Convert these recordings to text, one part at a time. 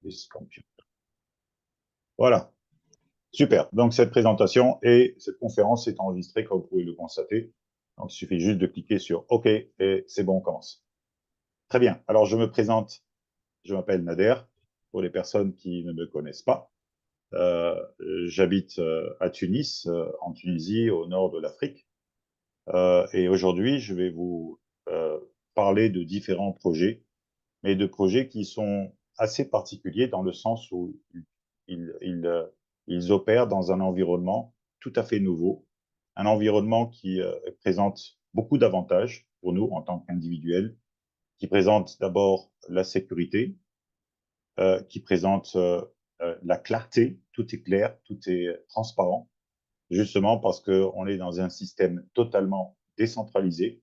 This computer. Voilà, super. Donc, cette présentation et cette conférence est enregistrée, comme vous pouvez le constater. Donc, il suffit juste de cliquer sur OK et c'est bon, on commence. Très bien. Alors, je me présente. Je m'appelle Nader, pour les personnes qui ne me connaissent pas. J'habite à Tunis, en Tunisie, au nord de l'Afrique. Et aujourd'hui, je vais vous parler de différents projets, mais de projets qui sont assez particuliers dans le sens où ils opèrent dans un environnement tout à fait nouveau, un environnement qui présente beaucoup d'avantages pour nous en tant qu'individuels, qui présente d'abord la sécurité, qui présente la clarté, tout est clair, tout est transparent, justement parce qu'on est dans un système totalement décentralisé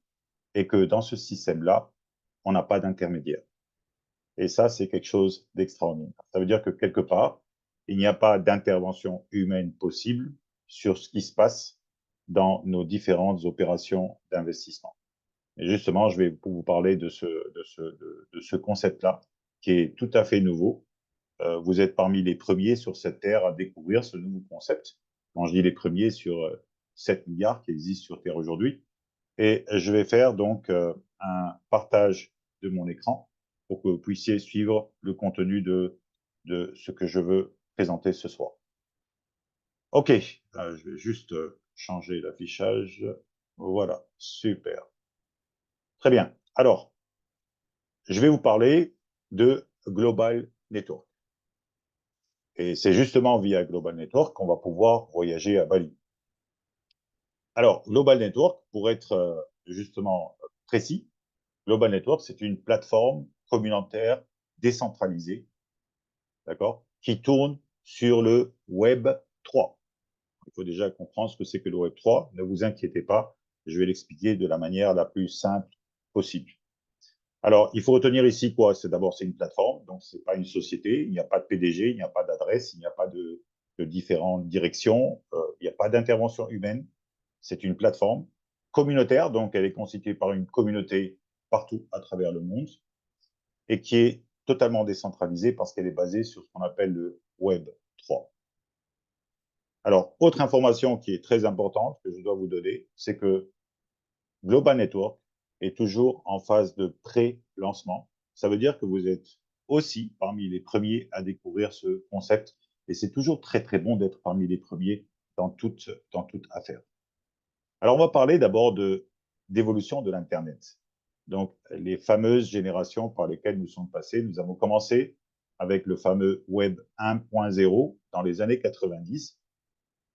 et que dans ce système-là, on n'a pas d'intermédiaire. Et ça, c'est quelque chose d'extraordinaire. Ça veut dire que quelque part, il n'y a pas d'intervention humaine possible sur ce qui se passe dans nos différentes opérations d'investissement. Et justement, je vais vous parler de ce concept-là qui est tout à fait nouveau. Vous êtes parmi les premiers sur cette terre à découvrir ce nouveau concept. Quand je dis les premiers sur 7 milliards qui existent sur Terre aujourd'hui. Et je vais faire donc un partage de mon écran pour que vous puissiez suivre le contenu de ce que je veux présenter ce soir. OK, je vais juste changer l'affichage. Voilà, super. Très bien. Alors, je vais vous parler de Global Network. Et c'est justement via Global Network qu'on va pouvoir voyager à Bali. Alors, Global Network, pour être justement précis, Global Network, c'est une plateforme communautaire décentralisée, d'accord, qui tourne sur le Web 3. Il faut déjà comprendre ce que c'est que le Web 3. Ne vous inquiétez pas, je vais l'expliquer de la manière la plus simple possible. Alors, il faut retenir ici quoi? C'est d'abord, c'est une plateforme, donc c'est pas une société. Il n'y a pas de PDG, il n'y a pas d'adresse, il n'y a pas de différentes directions, il n'y a pas d'intervention humaine. C'est une plateforme communautaire, donc elle est constituée par une communauté partout à travers le monde et qui est totalement décentralisée parce qu'elle est basée sur ce qu'on appelle le Web 3. Alors, autre information qui est très importante que je dois vous donner, c'est que Global Network est toujours en phase de pré-lancement. Ça veut dire que vous êtes aussi parmi les premiers à découvrir ce concept et c'est toujours très très bon d'être parmi les premiers dans toute affaire. Alors, on va parler d'abord d'évolution de l'Internet. Donc, les fameuses générations par lesquelles nous sommes passés. Nous avons commencé avec le fameux Web 1.0 dans les années 90,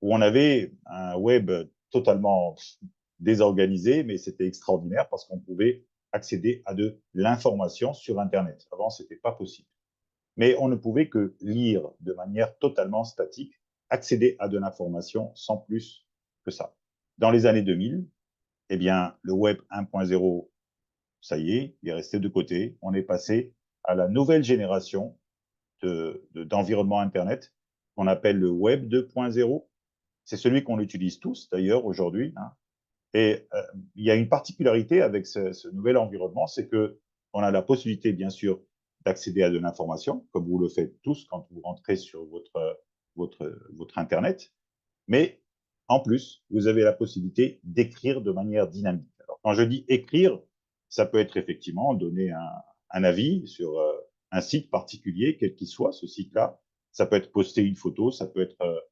où on avait un web totalement désorganisé, mais c'était extraordinaire parce qu'on pouvait accéder à de l'information sur Internet. Avant, ce n'était pas possible. Mais on ne pouvait que lire de manière totalement statique, accéder à de l'information sans plus que ça. Dans les années 2000, eh bien, le Web 1.0, ça y est, il est resté de côté. On est passé à la nouvelle génération d'environnement Internet qu'on appelle le Web 2.0. C'est celui qu'on utilise tous, d'ailleurs, aujourd'hui. Hein. Et il y a une particularité avec ce nouvel environnement, c'est que on a la possibilité, bien sûr, d'accéder à de l'information, comme vous le faites tous quand vous rentrez sur votre Internet. Mais en plus, vous avez la possibilité d'écrire de manière dynamique. Alors, quand je dis écrire, ça peut être effectivement donner un avis sur un site particulier, quel qu'il soit, ce site-là. Ça peut être poster une photo, ça peut être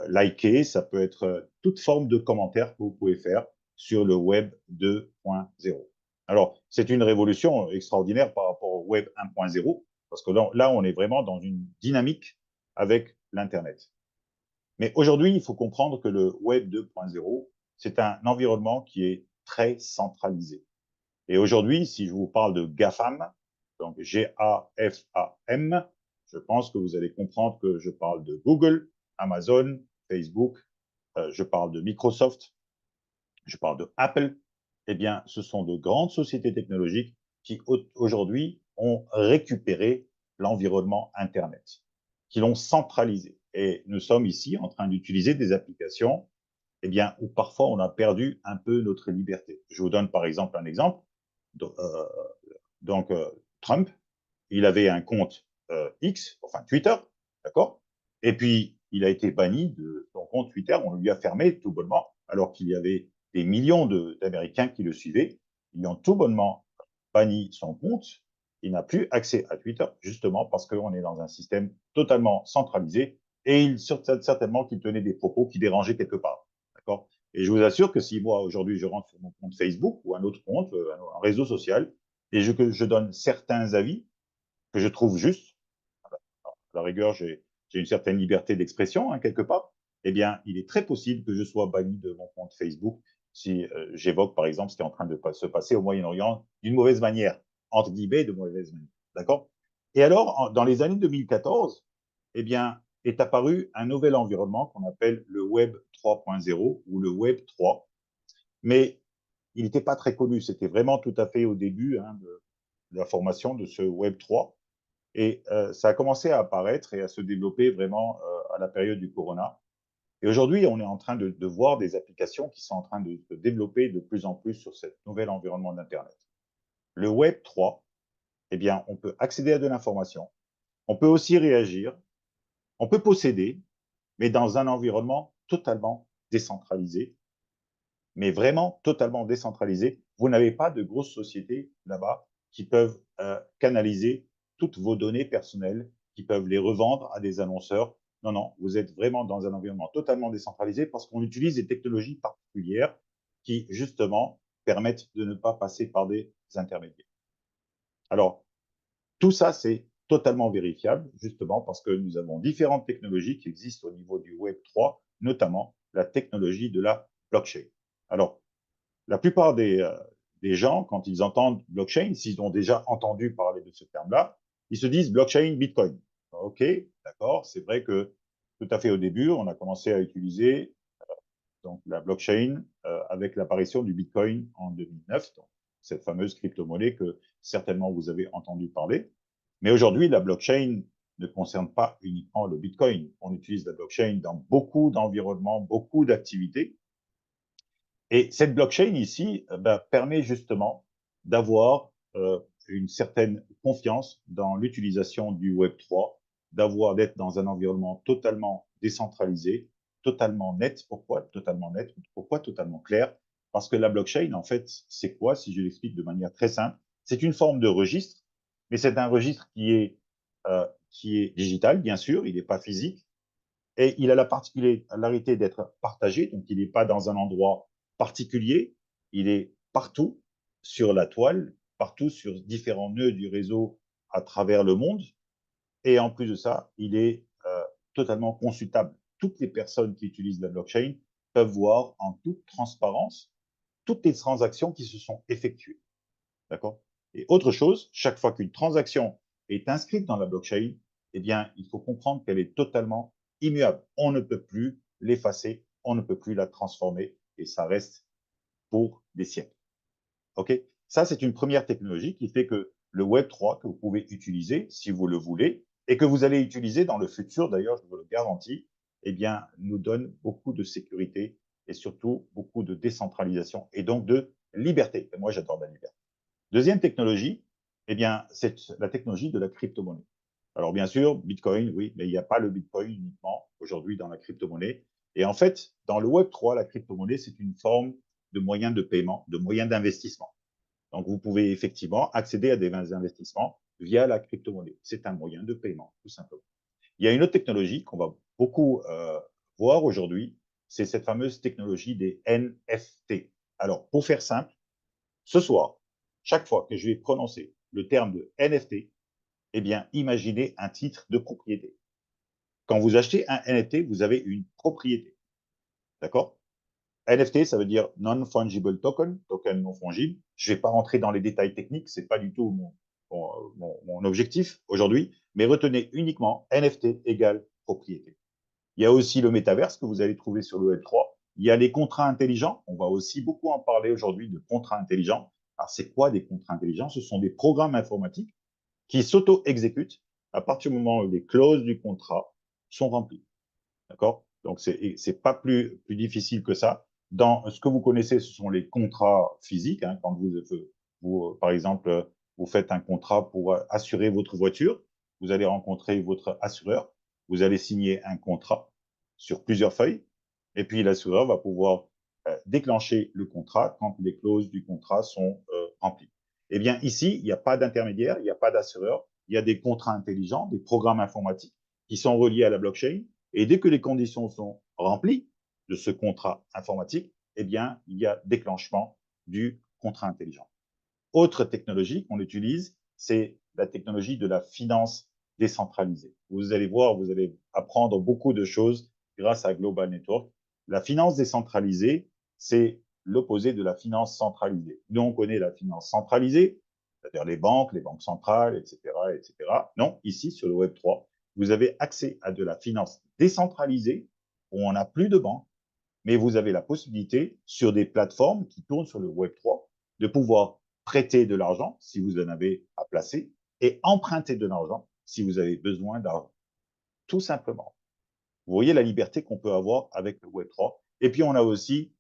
liker, ça peut être toute forme de commentaire que vous pouvez faire sur le Web 2.0. Alors, c'est une révolution extraordinaire par rapport au Web 1.0, parce que là, on est vraiment dans une dynamique avec l'Internet. Mais aujourd'hui, il faut comprendre que le Web 2.0, c'est un environnement qui est très centralisé. Et aujourd'hui, si je vous parle de GAFAM, donc G-A-F-A-M, je pense que vous allez comprendre que je parle de Google, Amazon, Facebook, je parle de Microsoft, je parle de Apple. Eh bien, ce sont de grandes sociétés technologiques qui aujourd'hui ont récupéré l'environnement Internet, qui l'ont centralisé. Et nous sommes ici en train d'utiliser des applications eh bien, où parfois on a perdu un peu notre liberté. Je vous donne par exemple un exemple. Donc, Trump, il avait un compte X, enfin Twitter, d'accord? Et puis, il a été banni de son compte Twitter, on lui a fermé tout bonnement, alors qu'il y avait des millions d'Américains qui le suivaient. Ils ont tout bonnement banni son compte. Il n'a plus accès à Twitter, justement parce qu'on est dans un système totalement centralisé et il certainement qu'il tenait des propos qui dérangeaient quelque part. D'accord? Et je vous assure que si moi, aujourd'hui, je rentre sur mon compte Facebook ou un autre compte, un réseau social, et je donne certains avis que je trouve justes, à la rigueur, j'ai une certaine liberté d'expression, hein, quelque part, eh bien, il est très possible que je sois banni de mon compte Facebook si j'évoque, par exemple, ce qui est en train de se passer au Moyen-Orient d'une mauvaise manière, entre guillemets, de mauvaise manière. D'accord? Et alors, dans les années 2014, eh bien, est apparu un nouvel environnement qu'on appelle le Web 3.0 ou le Web 3, mais il n'était pas très connu. C'était vraiment tout à fait au début, hein, de la formation de ce Web 3. Et ça a commencé à apparaître et à se développer vraiment à la période du Corona. Et aujourd'hui, on est en train de voir des applications qui sont en train de se développer de plus en plus sur ce nouvel environnement d'Internet. Le Web 3, eh bien, on peut accéder à de l'information, on peut aussi réagir, on peut posséder, mais dans un environnement totalement décentralisé, mais vraiment totalement décentralisé. Vous n'avez pas de grosses sociétés là-bas qui peuvent canaliser toutes vos données personnelles, qui peuvent les revendre à des annonceurs. Non, non, vous êtes vraiment dans un environnement totalement décentralisé parce qu'on utilise des technologies particulières qui, justement, permettent de ne pas passer par des intermédiaires. Alors, tout ça, c'est totalement vérifiable, justement, parce que nous avons différentes technologies qui existent au niveau du Web 3, notamment la technologie de la blockchain. Alors, la plupart des gens, quand ils entendent blockchain, s'ils ont déjà entendu parler de ce terme-là, ils se disent blockchain, Bitcoin. OK, d'accord, c'est vrai que tout à fait au début, on a commencé à utiliser donc la blockchain avec l'apparition du Bitcoin en 2009, donc cette fameuse crypto-monnaie que certainement vous avez entendu parler. Mais aujourd'hui, la blockchain ne concerne pas uniquement le Bitcoin. On utilise la blockchain dans beaucoup d'environnements, beaucoup d'activités. Et cette blockchain ici permet justement d'avoir une certaine confiance dans l'utilisation du Web3, d'être dans un environnement totalement décentralisé, totalement net. Pourquoi totalement net? Pourquoi totalement clair? Parce que la blockchain, en fait, c'est quoi? Si je l'explique de manière très simple, c'est une forme de registre, mais c'est un registre qui est digital, bien sûr, il n'est pas physique, et il a la particularité d'être partagé, donc il n'est pas dans un endroit particulier, il est partout sur la toile, partout sur différents nœuds du réseau à travers le monde. Et en plus de ça, il est totalement consultable. Toutes les personnes qui utilisent la blockchain peuvent voir en toute transparence toutes les transactions qui se sont effectuées. D'accord? Et autre chose, chaque fois qu'une transaction est inscrite dans la blockchain, eh bien, il faut comprendre qu'elle est totalement immuable. On ne peut plus l'effacer, on ne peut plus la transformer et ça reste pour des siècles. OK? Ça, c'est une première technologie qui fait que le Web3 que vous pouvez utiliser si vous le voulez et que vous allez utiliser dans le futur, d'ailleurs, je vous le garantis, eh bien, nous donne beaucoup de sécurité et surtout beaucoup de décentralisation et donc de liberté. Et moi, j'adore la liberté. Deuxième technologie, eh bien, c'est la technologie de la crypto-monnaie. Alors, bien sûr, Bitcoin, oui, mais il n'y a pas le Bitcoin uniquement aujourd'hui dans la crypto-monnaie. Et en fait, dans le Web3, la crypto-monnaie, c'est une forme de moyen de paiement, de moyen d'investissement. Donc, vous pouvez effectivement accéder à des investissements via la crypto-monnaie. C'est un moyen de paiement, tout simplement. Il y a une autre technologie qu'on va beaucoup voir aujourd'hui, c'est cette fameuse technologie des NFT. Alors, pour faire simple, ce soir, chaque fois que je vais prononcer le terme de NFT, eh bien, imaginez un titre de propriété. Quand vous achetez un NFT, vous avez une propriété. D'accord? NFT, ça veut dire non-fungible token, token non fungible. Je ne vais pas rentrer dans les détails techniques, ce n'est pas du tout mon objectif aujourd'hui, mais retenez uniquement NFT égale propriété. Il y a aussi le métaverse que vous allez trouver sur le Web3. Il y a les contrats intelligents. On va aussi beaucoup en parler aujourd'hui de contrats intelligents. Alors, c'est quoi des contrats intelligents? Ce sont des programmes informatiques qui s'auto-exécutent à partir du moment où les clauses du contrat sont remplies. D'accord? Donc, c'est pas plus difficile que ça. Dans ce que vous connaissez, ce sont les contrats physiques. Quand par exemple, vous faites un contrat pour assurer votre voiture, vous allez rencontrer votre assureur, vous allez signer un contrat sur plusieurs feuilles, et puis l'assureur va pouvoir déclencher le contrat quand les clauses du contrat sont remplies. Eh bien, ici, il n'y a pas d'intermédiaire, il n'y a pas d'assureur, il y a des contrats intelligents, des programmes informatiques qui sont reliés à la blockchain, et dès que les conditions sont remplies de ce contrat informatique, eh bien, il y a déclenchement du contrat intelligent. Autre technologie qu'on utilise, c'est la technologie de la finance décentralisée. Vous allez voir, vous allez apprendre beaucoup de choses grâce à Global Network. La finance décentralisée, c'est l'opposé de la finance centralisée. Nous, on connaît la finance centralisée, c'est-à-dire les banques centrales, etc., etc. Non, ici, sur le Web3, vous avez accès à de la finance décentralisée où on n'a plus de banques, mais vous avez la possibilité, sur des plateformes qui tournent sur le Web3, de pouvoir prêter de l'argent si vous en avez à placer et emprunter de l'argent si vous avez besoin d'argent. Tout simplement. Vous voyez la liberté qu'on peut avoir avec le Web3. Et puis, on a aussi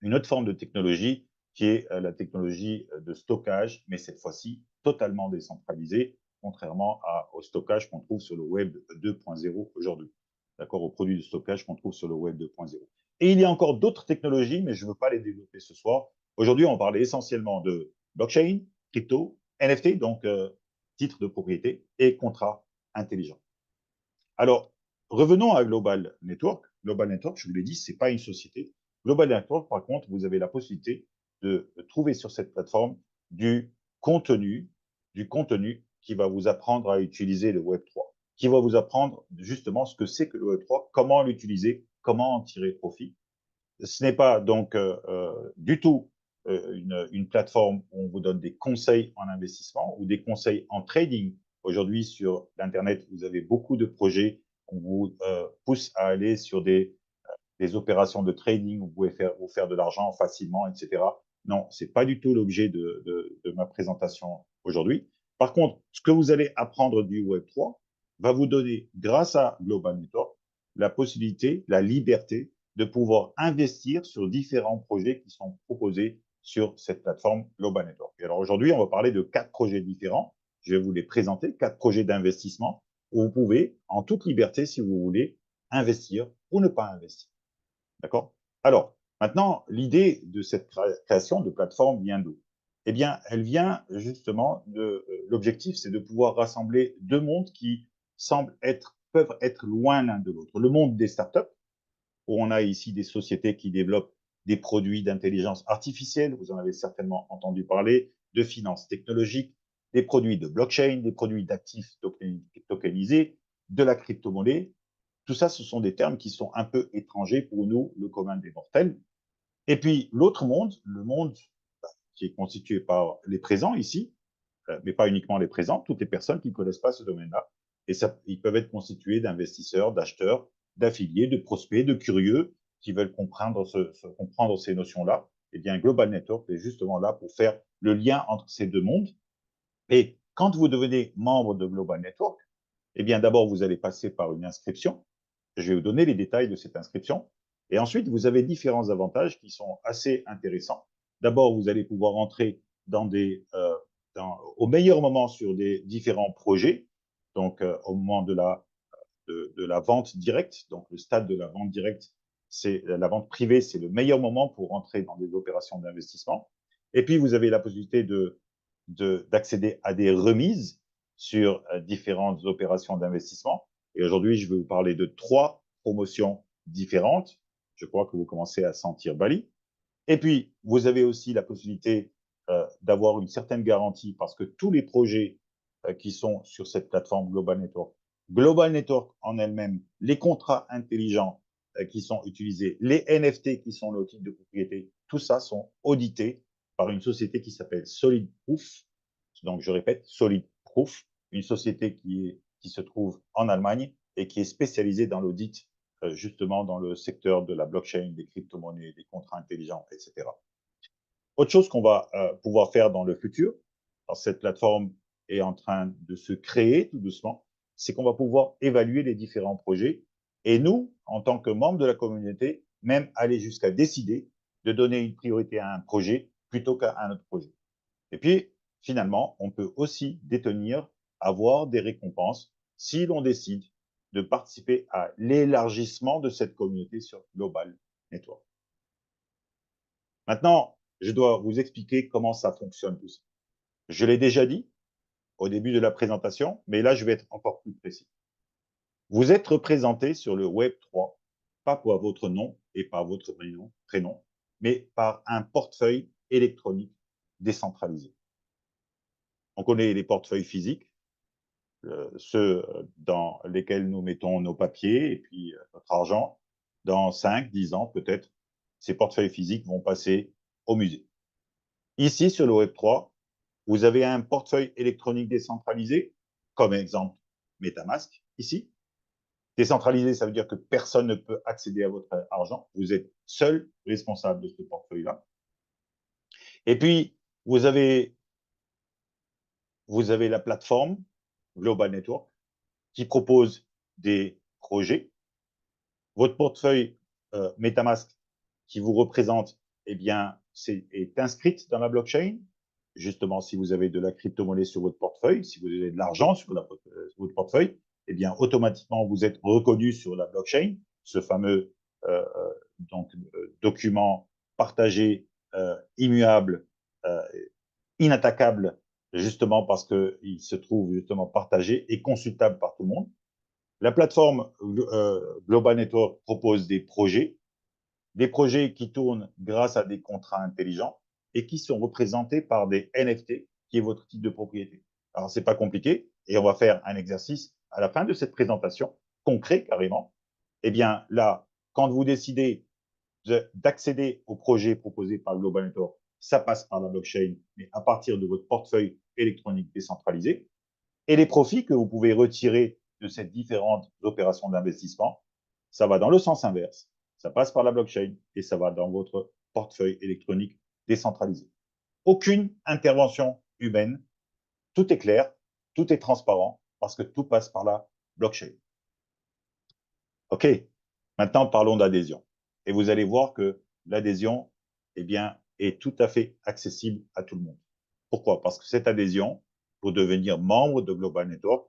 une autre forme de technologie qui est la technologie de stockage, mais cette fois-ci totalement décentralisée, contrairement au stockage qu'on trouve sur le Web 2.0 aujourd'hui. D'accord, aux produits de stockage qu'on trouve sur le Web 2.0. Et il y a encore d'autres technologies, mais je ne veux pas les développer ce soir. Aujourd'hui, on parlait essentiellement de blockchain, crypto, NFT, donc titre de propriété, et contrat intelligent. Alors, revenons à Global Network. Global Network, je vous l'ai dit, ce n'est pas une société. Global Network, par contre, vous avez la possibilité de trouver sur cette plateforme du contenu, qui va vous apprendre à utiliser le Web3, qui va vous apprendre justement ce que c'est que le Web3, comment l'utiliser, comment en tirer profit. Ce n'est pas donc du tout une plateforme où on vous donne des conseils en investissement ou des conseils en trading. Aujourd'hui, sur l'Internet, vous avez beaucoup de projets qu'on vous pousse à aller sur des opérations de trading où vous pouvez vous faire de l'argent facilement, etc. Non, ce n'est pas du tout l'objet de ma présentation aujourd'hui. Par contre, ce que vous allez apprendre du Web3 va vous donner, grâce à Global Network, la possibilité, la liberté de pouvoir investir sur différents projets qui sont proposés sur cette plateforme Global Network. Et alors aujourd'hui, on va parler de 4 projets différents. Je vais vous les présenter, 4 projets d'investissement où vous pouvez, en toute liberté, si vous voulez, investir ou ne pas investir. D'accord? Alors, maintenant, l'idée de cette création de plateforme vient d'où? Eh bien, elle vient justement de l'objectif, c'est de pouvoir rassembler deux mondes qui peuvent être loin l'un de l'autre. Le monde des startups, où on a ici des sociétés qui développent des produits d'intelligence artificielle, vous en avez certainement entendu parler, de finances technologiques, des produits de blockchain, des produits d'actifs tokenisés, de la crypto-monnaie. Tout ça, ce sont des termes qui sont un peu étrangers pour nous, le commun des mortels. Et puis l'autre monde, le monde qui est constitué par les présents ici, mais pas uniquement les présents, toutes les personnes qui ne connaissent pas ce domaine-là. Et ça, ils peuvent être constitués d'investisseurs, d'acheteurs, d'affiliés, de prospects, de curieux qui veulent comprendre ces notions-là. Eh bien, Global Network est justement là pour faire le lien entre ces deux mondes. Et quand vous devenez membre de Global Network, eh bien, d'abord, vous allez passer par une inscription. Je vais vous donner les détails de cette inscription. Et ensuite, vous avez différents avantages qui sont assez intéressants. D'abord, vous allez pouvoir entrer au meilleur moment sur des différents projets. Donc, au moment de la vente directe, donc le stade de la vente directe, c'est la vente privée, c'est le meilleur moment pour entrer dans des opérations d'investissement. Et puis, vous avez la possibilité d'accéder à des remises sur différentes opérations d'investissement. Et aujourd'hui, je vais vous parler de 3 promotions différentes. Je crois que vous commencez à sentir Bali. Et puis, vous avez aussi la possibilité d'avoir une certaine garantie parce que tous les projets qui sont sur cette plateforme Global Network en elle-même, les contrats intelligents qui sont utilisés, les NFT qui sont nos titres de propriété, tout ça sont audités par une société qui s'appelle Solid Proof. Donc, je répète, Solid Proof, une société qui se trouve en Allemagne et qui est spécialisée dans l'audit justement dans le secteur de la blockchain, des crypto-monnaies, des contrats intelligents, etc. Autre chose qu'on va pouvoir faire dans le futur, alors cette plateforme est en train de se créer tout doucement, c'est qu'on va pouvoir évaluer les différents projets et nous, en tant que membres de la communauté, même aller jusqu'à décider de donner une priorité à un projet plutôt qu'à un autre projet. Et puis, finalement, on peut aussi avoir des récompenses si l'on décide de participer à l'élargissement de cette communauté sur Global Network. Maintenant, je dois vous expliquer comment ça fonctionne tout ça. Je l'ai déjà dit au début de la présentation, mais là, je vais être encore plus précis. Vous êtes représenté sur le Web3, pas par votre nom et par votre prénom, mais par un portefeuille électronique décentralisé. On connaît les portefeuilles physiques, ceux dans lesquels nous mettons nos papiers et puis notre argent. Dans 5, 10 ans, peut-être, ces portefeuilles physiques vont passer au musée. Ici, sur le Web3, vous avez un portefeuille électronique décentralisé, comme exemple MetaMask, ici. Décentralisé, ça veut dire que personne ne peut accéder à votre argent. Vous êtes seul responsable de ce portefeuille-là. Et puis, vous avez la plateforme Global Network qui propose des projets. Votre portefeuille MetaMask qui vous représente, eh bien, est inscrite dans la blockchain. Justement, si vous avez de la crypto-monnaie sur votre portefeuille, si vous avez de l'argent sur votre portefeuille, eh bien, automatiquement, vous êtes reconnu sur la blockchain, ce fameux document partagé, immuable, inattaquable, justement parce qu'il se trouve justement partagé et consultable par tout le monde. La plateforme Global Network propose des projets qui tournent grâce à des contrats intelligents et qui sont représentés par des NFT, qui est votre titre de propriété. Alors, c'est pas compliqué et on va faire un exercice à la fin de cette présentation, concret carrément. Eh bien, là, quand vous décidez d'accéder au projet proposé par Global Network, ça passe par la blockchain, mais à partir de votre portefeuille électronique décentralisé. Et les profits que vous pouvez retirer de ces différentes opérations d'investissement, ça va dans le sens inverse. Ça passe par la blockchain et ça va dans votre portefeuille électronique décentralisé. Aucune intervention humaine. Tout est clair, tout est transparent parce que tout passe par la blockchain. OK. Maintenant, parlons d'adhésion. Et vous allez voir que l'adhésion, eh bien, est tout à fait accessible à tout le monde. Pourquoi? Parce que cette adhésion, pour devenir membre de Global Network,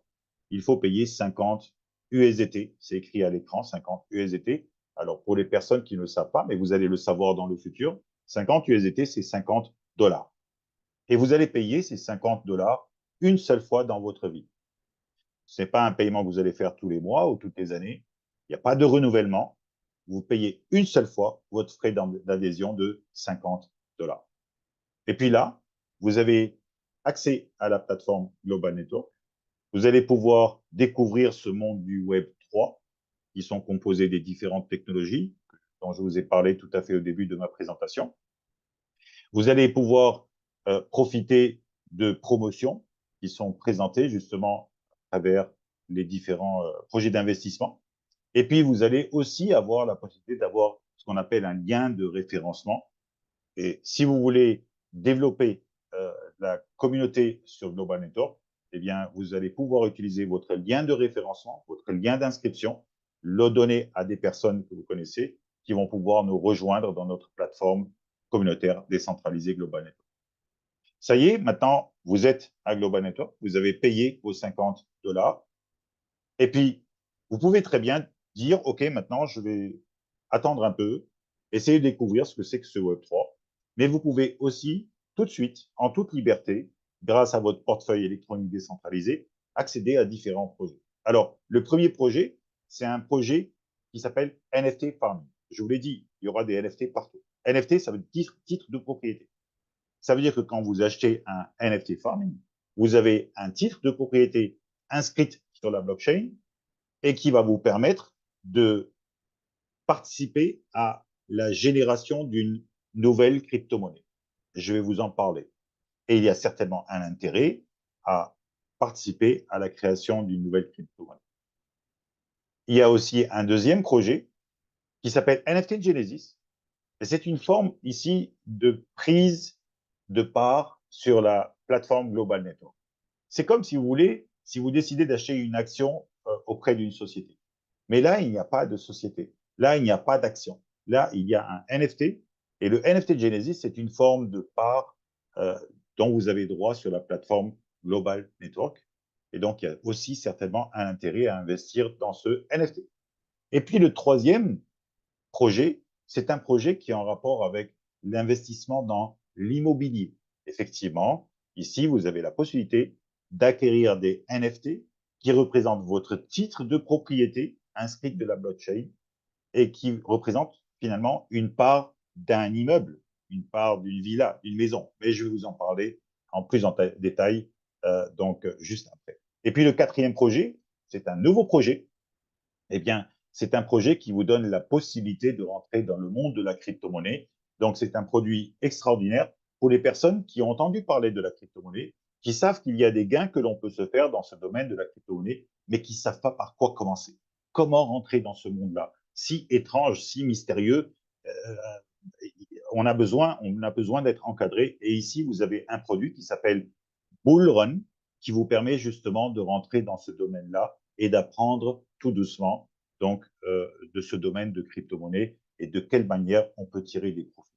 il faut payer 50 USDT. C'est écrit à l'écran, 50 USDT. Alors, pour les personnes qui ne le savent pas, mais vous allez le savoir dans le futur, 50 USDT, c'est 50 dollars. Et vous allez payer ces 50 dollars une seule fois dans votre vie. Ce n'est pas un paiement que vous allez faire tous les mois ou toutes les années. Il n'y a pas de renouvellement. Vous payez une seule fois votre frais d'adhésion de 50 dollars. Et puis là, vous avez accès à la plateforme Global Network. Vous allez pouvoir découvrir ce monde du Web 3 qui sont composés des différentes technologies dont je vous ai parlé tout à fait au début de ma présentation. Vous allez pouvoir profiter de promotions qui sont présentées justement à travers les différents projets d'investissement. Et puis, vous allez aussi avoir la possibilité d'avoir ce qu'on appelle un lien de référencement. Et si vous voulez développer la communauté sur Global Network, eh bien, vous allez pouvoir utiliser votre lien de référencement, votre lien d'inscription, le donner à des personnes que vous connaissez qui vont pouvoir nous rejoindre dans notre plateforme communautaire décentralisée Global Network. Ça y est, maintenant, vous êtes à Global Network, vous avez payé vos 50 dollars. Et puis, vous pouvez très bien dire, OK, maintenant, je vais attendre un peu, essayer de découvrir ce que c'est que ce Web3. Mais vous pouvez aussi, tout de suite, en toute liberté, grâce à votre portefeuille électronique décentralisé, accéder à différents projets. Alors, le premier projet, c'est un projet qui s'appelle NFT Farming. Je vous l'ai dit, il y aura des NFT partout. NFT, ça veut dire titre de propriété. Ça veut dire que quand vous achetez un NFT Farming, vous avez un titre de propriété inscrit sur la blockchain et qui va vous permettre de participer à la génération d'une nouvelle crypto-monnaie. Je vais vous en parler. Et il y a certainement un intérêt à participer à la création d'une nouvelle crypto-monnaie. Il y a aussi un deuxième projet qui s'appelle NFT Genesis. Et c'est une forme ici de prise de part sur la plateforme Global Network. C'est comme si vous voulez, si vous décidez d'acheter une action auprès d'une société. Mais là, il n'y a pas de société. Là, il n'y a pas d'action. Là, il y a un NFT. Et le NFT Genesis, c'est une forme de part dont vous avez droit sur la plateforme Global Network. Et donc, il y a aussi certainement un intérêt à investir dans ce NFT. Et puis, le troisième projet, c'est un projet qui est en rapport avec l'investissement dans l'immobilier. Effectivement, ici, vous avez la possibilité d'acquérir des NFT qui représentent votre titre de propriété inscrit de la blockchain et qui représentent finalement une part d'un immeuble, une part d'une villa, d'une maison. Mais je vais vous en parler en plus en détail donc juste après. Et puis le quatrième projet, c'est un nouveau projet. Eh bien, c'est un projet qui vous donne la possibilité de rentrer dans le monde de la crypto-monnaie. Donc, c'est un produit extraordinaire pour les personnes qui ont entendu parler de la crypto-monnaie, qui savent qu'il y a des gains que l'on peut se faire dans ce domaine de la crypto-monnaie, mais qui ne savent pas par quoi commencer. Comment rentrer dans ce monde-là si étrange, si mystérieux. On a besoin d'être encadré. Et ici, vous avez un produit qui s'appelle Bull Run, qui vous permet justement de rentrer dans ce domaine-là et d'apprendre tout doucement donc de ce domaine de crypto-monnaie et de quelle manière on peut tirer des profits.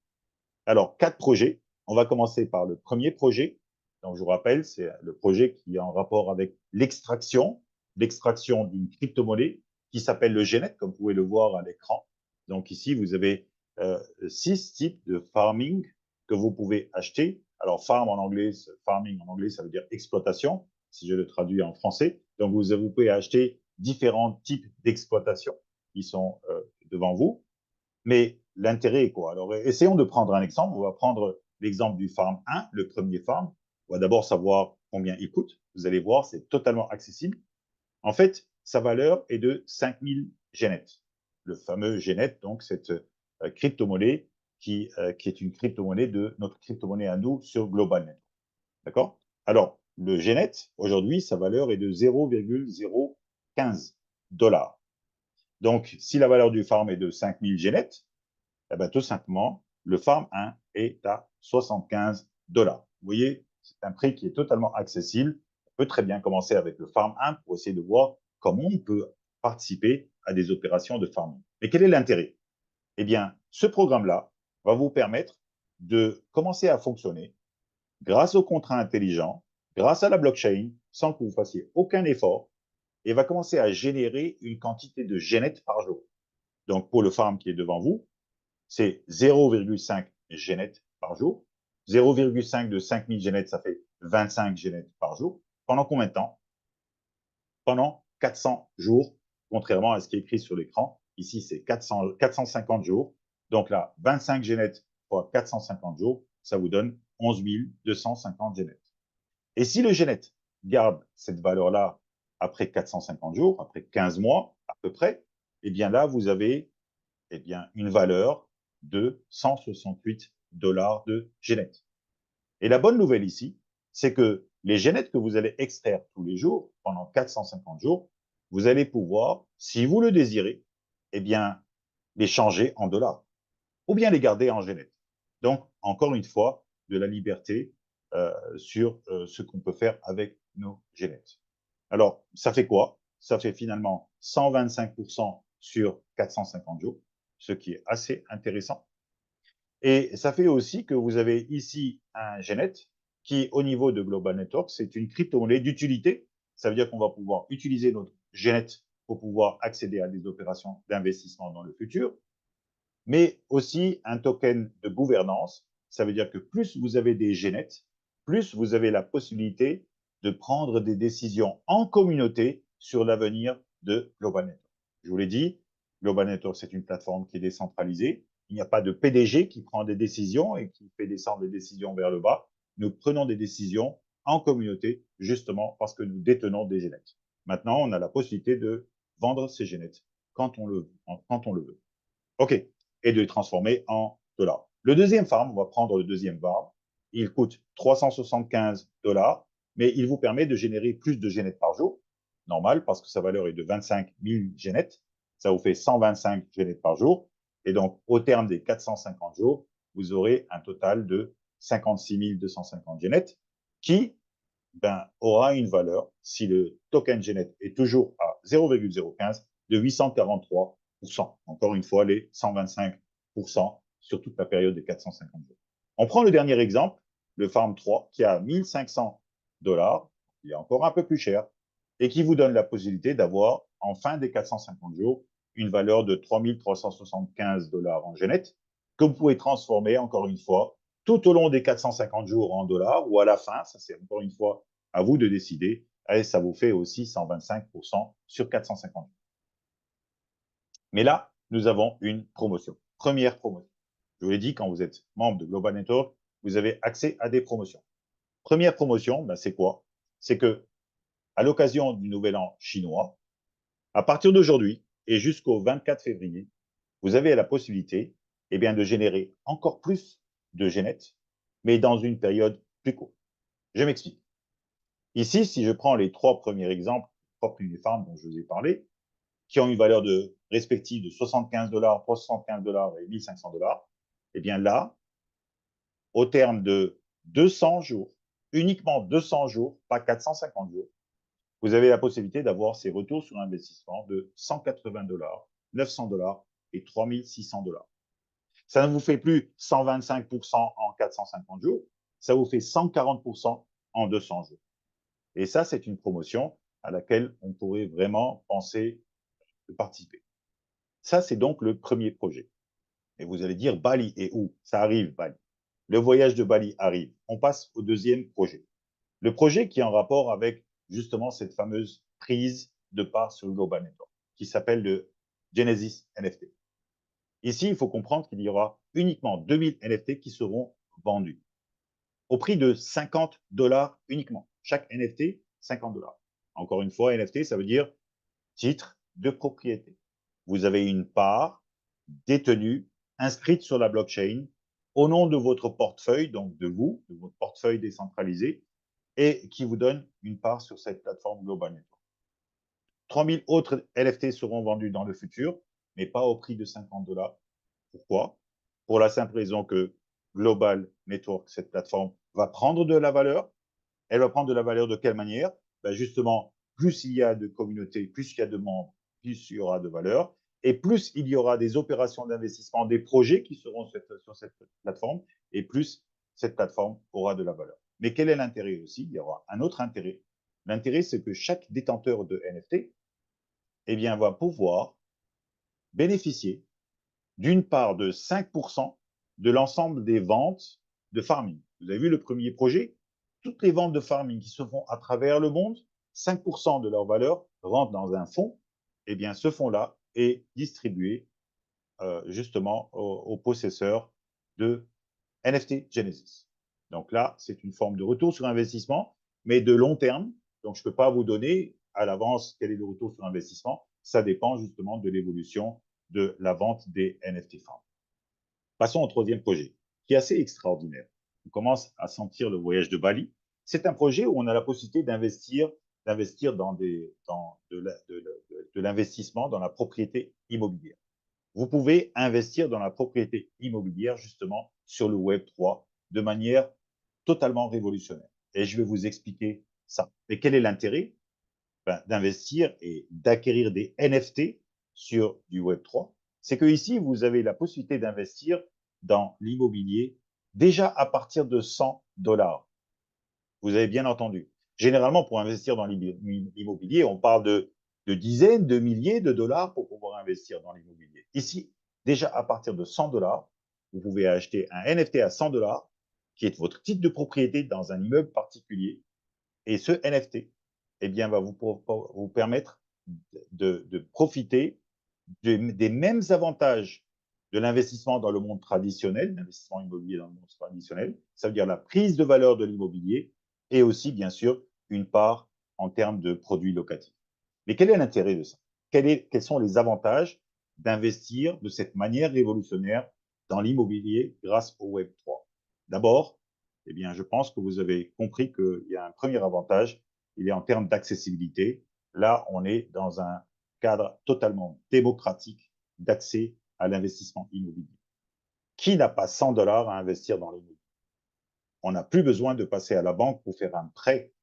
Alors, 4 projets. On va commencer par le premier projet. Donc, je vous rappelle, c'est le projet qui est en rapport avec l'extraction d'une crypto-monnaie qui s'appelle le GNet, comme vous pouvez le voir à l'écran. Donc, ici, vous avez 6 types de farming que vous pouvez acheter. Alors, farming en anglais, ça veut dire exploitation, si je le traduis en français. Donc, vous pouvez acheter différents types d'exploitation qui sont devant vous. Mais l'intérêt est quoi? Alors, essayons de prendre un exemple. On va prendre l'exemple du Farm 1, le premier Farm. On va d'abord savoir combien il coûte. Vous allez voir, c'est totalement accessible. En fait, sa valeur est de 5000 GNet. Le fameux GNet, donc cette crypto-monnaie qui est une crypto-monnaie de notre crypto-monnaie à nous sur GlobalNet. D'accord? Alors, le GNet, aujourd'hui, sa valeur est de 0,015 $. Donc, si la valeur du farm est de 5000 GNet, eh ben, tout simplement, le Farm 1 est à 75 $. Vous voyez, c'est un prix qui est totalement accessible. On peut très bien commencer avec le Farm 1 pour essayer de voir comment on peut participer à des opérations de farming. Mais quel est l'intérêt? Eh bien, ce programme-là va vous permettre de commencer à fonctionner grâce aux contrats intelligents, grâce à la blockchain, sans que vous fassiez aucun effort, et va commencer à générer une quantité de GNet par jour. Donc, pour le farm qui est devant vous, c'est 0,5 GNet par jour. 0,5 de 5000 GNet, ça fait 25 GNet par jour. Pendant combien de temps? Pendant 400 jours, contrairement à ce qui est écrit sur l'écran. Ici, c'est 450 jours. Donc là, 25 GNet fois 450 jours, ça vous donne 11 250 GNet. Et si le GNet garde cette valeur-là après 450 jours, après 15 mois à peu près, eh bien là, vous avez une valeur de 168 $ de GNet. Et la bonne nouvelle ici, c'est que les GNet que vous allez extraire tous les jours, pendant 450 jours, vous allez pouvoir, si vous le désirez, eh bien, les changer en dollars ou bien les garder en GNet. Donc, encore une fois, de la liberté sur ce qu'on peut faire avec nos GNet. Alors, ça fait quoi? Ça fait finalement 125% sur 450 jours, ce qui est assez intéressant. Et ça fait aussi que vous avez ici un GNet qui, au niveau de Global Network, c'est une crypto-monnaie d'utilité. Ça veut dire qu'on va pouvoir utiliser notre GNet pour pouvoir accéder à des opérations d'investissement dans le futur, mais aussi un token de gouvernance. Ça veut dire que plus vous avez des GNet, plus vous avez la possibilité de prendre des décisions en communauté sur l'avenir de Global Network. Je vous l'ai dit, Global Network, c'est une plateforme qui est décentralisée. Il n'y a pas de PDG qui prend des décisions et qui fait descendre les décisions vers le bas. Nous prenons des décisions en communauté, justement parce que nous détenons des GNet. Maintenant, on a la possibilité de vendre ces GNet quand on le veut. OK. Et de les transformer en dollars. Le deuxième farm, on va prendre le deuxième farm. Il coûte 375 $, mais il vous permet de générer plus de GNet par jour. Normal, parce que sa valeur est de 25 000 GNet. Ça vous fait 125 GNet par jour. Et donc, au terme des 450 jours, vous aurez un total de 56 250 GNet qui aura une valeur, si le token GNet est toujours à 0,015, de 843%. Encore une fois, les 125% sur toute la période des 450 jours. On prend le dernier exemple, le Farm 3, qui a 1500 $. Il est encore un peu plus cher, et qui vous donne la possibilité d'avoir, en fin des 450 jours, une valeur de 3 375 $ en GNET que vous pouvez transformer, encore une fois, tout au long des 450 jours en dollars ou à la fin, ça c'est encore une fois à vous de décider, et ça vous fait aussi 125% sur 450 jours. Mais là, nous avons une promotion. Première promotion. Je vous l'ai dit, quand vous êtes membre de Global Network, vous avez accès à des promotions. Première promotion, ben c'est quoi? C'est que, à l'occasion du Nouvel An chinois, à partir d'aujourd'hui et jusqu'au 24 février, vous avez la possibilité eh bien, de générer encore plus de GNET, mais dans une période plus courte. Je m'explique. Ici, si je prends les trois premiers exemples, les trois premiers farms dont je vous ai parlé, qui ont une valeur de respective de 75 $, 375 $ et 1500 $, eh bien là, au terme de 200 jours, uniquement 200 jours, pas 450 jours, vous avez la possibilité d'avoir ces retours sur investissement de 180 $, 900 $ et 3600 $. Ça ne vous fait plus 125% en 450 jours, ça vous fait 140% en 200 jours. Et ça, c'est une promotion à laquelle on pourrait vraiment penser de participer. Ça, c'est donc le premier projet. Et vous allez dire, Bali et où? Ça arrive, Bali. Le voyage de Bali arrive. On passe au deuxième projet. Le projet qui est en rapport avec justement cette fameuse prise de part sur le Global Network, qui s'appelle le Genesis NFT. Ici, il faut comprendre qu'il y aura uniquement 2000 NFT qui seront vendus au prix de 50 $ uniquement. Chaque NFT, 50 $. Encore une fois, NFT, ça veut dire titre de propriété. Vous avez une part détenue, inscrite sur la blockchain, au nom de votre portefeuille, donc de vous, de votre portefeuille décentralisé, et qui vous donne une part sur cette plateforme Global Network. 3000 autres NFT seront vendus dans le futur, mais pas au prix de 50 $. Pourquoi? Pour la simple raison que Global Network, cette plateforme, va prendre de la valeur. Elle va prendre de la valeur de quelle manière? Ben justement, plus il y a de communautés, plus il y a de membres, plus il y aura de valeur, et plus il y aura des opérations d'investissement, des projets qui seront sur cette plateforme, et plus cette plateforme aura de la valeur. Mais quel est l'intérêt aussi? Il y aura un autre intérêt. L'intérêt, c'est que chaque détenteur de NFT eh bien, va pouvoir bénéficier d'une part de 5% de l'ensemble des ventes de farming. Vous avez vu le premier projet? Toutes les ventes de farming qui se font à travers le monde, 5% de leur valeur rentrent dans un fonds. Eh bien, ce fonds-là est distribué justement aux possesseurs de NFT Genesis. Donc là, c'est une forme de retour sur investissement, mais de long terme. Donc, je ne peux pas vous donner à l'avance quel est le retour sur investissement. Ça dépend justement de l'évolution de la vente des NFT farms. Passons au troisième projet, qui est assez extraordinaire. On commence à sentir le voyage de Bali. C'est un projet où on a la possibilité d'investir dans de l'investissement dans la propriété immobilière. Vous pouvez investir dans la propriété immobilière justement sur le Web 3 de manière totalement révolutionnaire. Et je vais vous expliquer ça. Mais quel est l'intérêt? Ben, d'investir et d'acquérir des NFT sur du Web 3? C'est que ici, vous avez la possibilité d'investir dans l'immobilier déjà à partir de 100 $. Vous avez bien entendu. Généralement, pour investir dans l'immobilier, on parle de dizaines de milliers de dollars pour pouvoir investir dans l'immobilier. Ici, déjà à partir de 100 $, vous pouvez acheter un NFT à 100 $, qui est votre titre de propriété dans un immeuble particulier. Et ce NFT, eh bien, va vous permettre de profiter des mêmes avantages de l'investissement dans le monde traditionnel, l'investissement immobilier dans le monde traditionnel, ça veut dire la prise de valeur de l'immobilier et aussi, bien sûr, une part en termes de produits locatifs. Mais quel est l'intérêt de ça? Quels sont les avantages d'investir de cette manière révolutionnaire dans l'immobilier grâce au Web 3? D'abord, eh bien, je pense que vous avez compris qu'il y a un premier avantage, il est en termes d'accessibilité. Là, on est dans un cadre totalement démocratique d'accès à l'investissement immobilier. Qui n'a pas 100 $ à investir dans l'immobilier? On n'a plus besoin de passer à la banque pour faire un prêt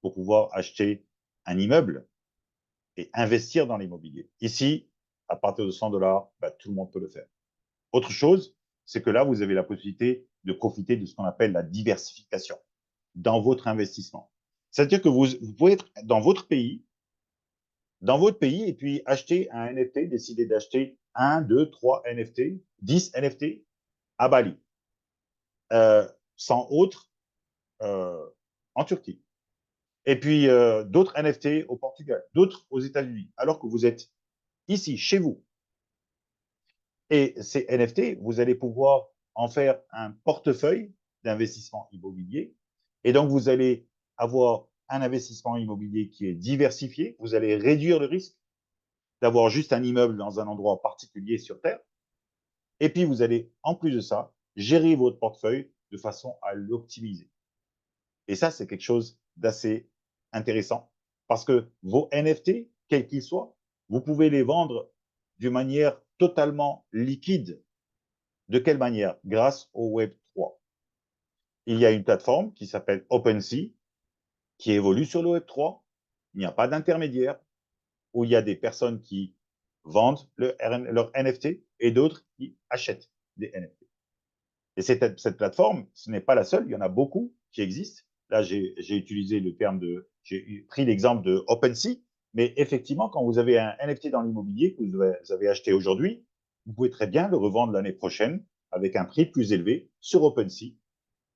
pour pouvoir acheter un immeuble et investir dans l'immobilier. Ici, à partir de 100 $, bah, tout le monde peut le faire. Autre chose, c'est que là, vous avez la possibilité de profiter de ce qu'on appelle la diversification dans votre investissement. C'est-à-dire que vous pouvez être dans votre pays dans votre pays et puis acheter un NFT, décider d'acheter 1, 2, 3 NFT, 10 NFT à Bali, sans autre en Turquie. Et puis d'autres NFT au Portugal, d'autres aux États-Unis, alors que vous êtes ici, chez vous. Et ces NFT, vous allez pouvoir en faire un portefeuille d'investissement immobilier. Et donc, vous allez avoir un investissement immobilier qui est diversifié. Vous allez réduire le risque d'avoir juste un immeuble dans un endroit particulier sur Terre. Et puis, vous allez, en plus de ça, gérer votre portefeuille de façon à l'optimiser. Et ça, c'est quelque chose d'assez intéressant parce que vos NFT, quels qu'ils soient, vous pouvez les vendre d'une manière totalement liquide. De quelle manière? Grâce au Web 3. Il y a une plateforme qui s'appelle OpenSea qui évolue sur le Web 3. Il n'y a pas d'intermédiaire où il y a des personnes qui vendent leur NFT et d'autres qui achètent des NFT. Et cette plateforme, ce n'est pas la seule, il y en a beaucoup qui existent. Là, j'ai utilisé le terme de, j'ai pris l'exemple de OpenSea, mais effectivement, quand vous avez un NFT dans l'immobilier que vous avez acheté aujourd'hui, vous pouvez très bien le revendre l'année prochaine avec un prix plus élevé sur OpenSea,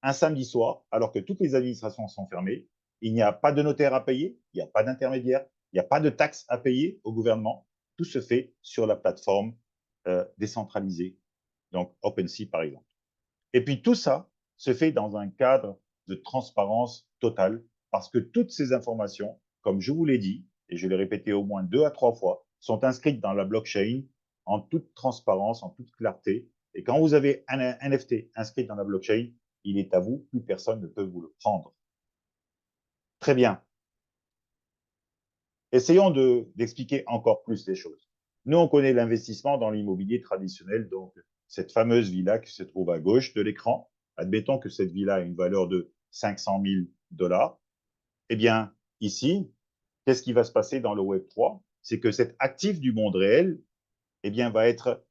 un samedi soir, alors que toutes les administrations sont fermées. Il n'y a pas de notaire à payer, il n'y a pas d'intermédiaire, il n'y a pas de taxes à payer au gouvernement. Tout se fait sur la plateforme décentralisée, donc OpenSea par exemple. Et puis tout ça se fait dans un cadre de transparence totale parce que toutes ces informations, comme je vous l'ai dit, et je l'ai répété au moins 2 à 3 fois, sont inscrites dans la blockchain en toute transparence, en toute clarté. Et quand vous avez un NFT inscrit dans la blockchain, il est à vous, plus personne ne peut vous le prendre. Très bien. Essayons d'expliquer encore plus les choses. Nous, on connaît l'investissement dans l'immobilier traditionnel, donc cette fameuse villa qui se trouve à gauche de l'écran. Admettons que cette villa a une valeur de 500 000 dollars. Eh bien, ici, qu'est-ce qui va se passer dans le Web 3? C'est que cet actif du monde réel, eh bien, va être,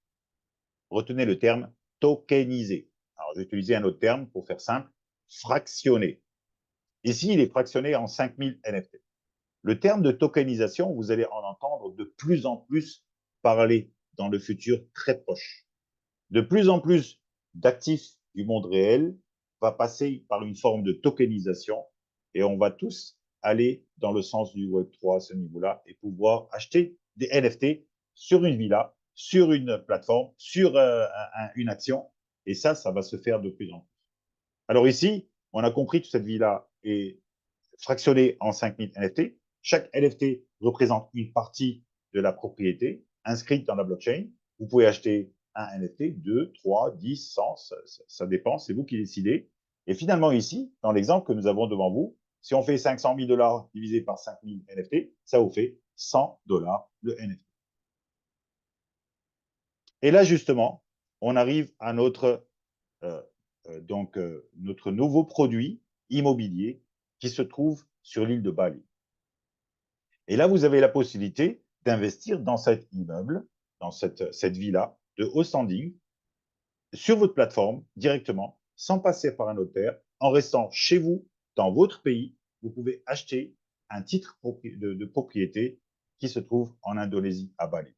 retenez le terme, tokenisé. Alors, j'ai utilisé un autre terme pour faire simple, fractionné. Ici, il est fractionné en 5000 NFT. Le terme de tokenisation, vous allez en entendre de plus en plus parler dans le futur très proche. De plus en plus d'actifs du monde réel va passer par une forme de tokenisation et on va tous aller dans le sens du Web3 à ce niveau-là et pouvoir acheter des NFT sur une villa, sur une plateforme, sur une action. Et ça va se faire de plus en plus. Alors ici, on a compris que cette villa est fractionné en 5000 NFT. Chaque NFT représente une partie de la propriété inscrite dans la blockchain. Vous pouvez acheter un NFT, 2, 3, 10, 100, ça dépend, c'est vous qui décidez. Et finalement ici, dans l'exemple que nous avons devant vous, si on fait 500 000 dollars divisé par 5000 NFT, ça vous fait 100 dollars le NFT. Et là, justement, on arrive à euh, notre nouveau produit immobilier qui se trouve sur l'île de Bali. Et là, vous avez la possibilité d'investir dans cet immeuble, dans cette villa de haut standing, sur votre plateforme directement, sans passer par un notaire, en restant chez vous, dans votre pays. Vous pouvez acheter un titre de propriété qui se trouve en Indonésie, à Bali.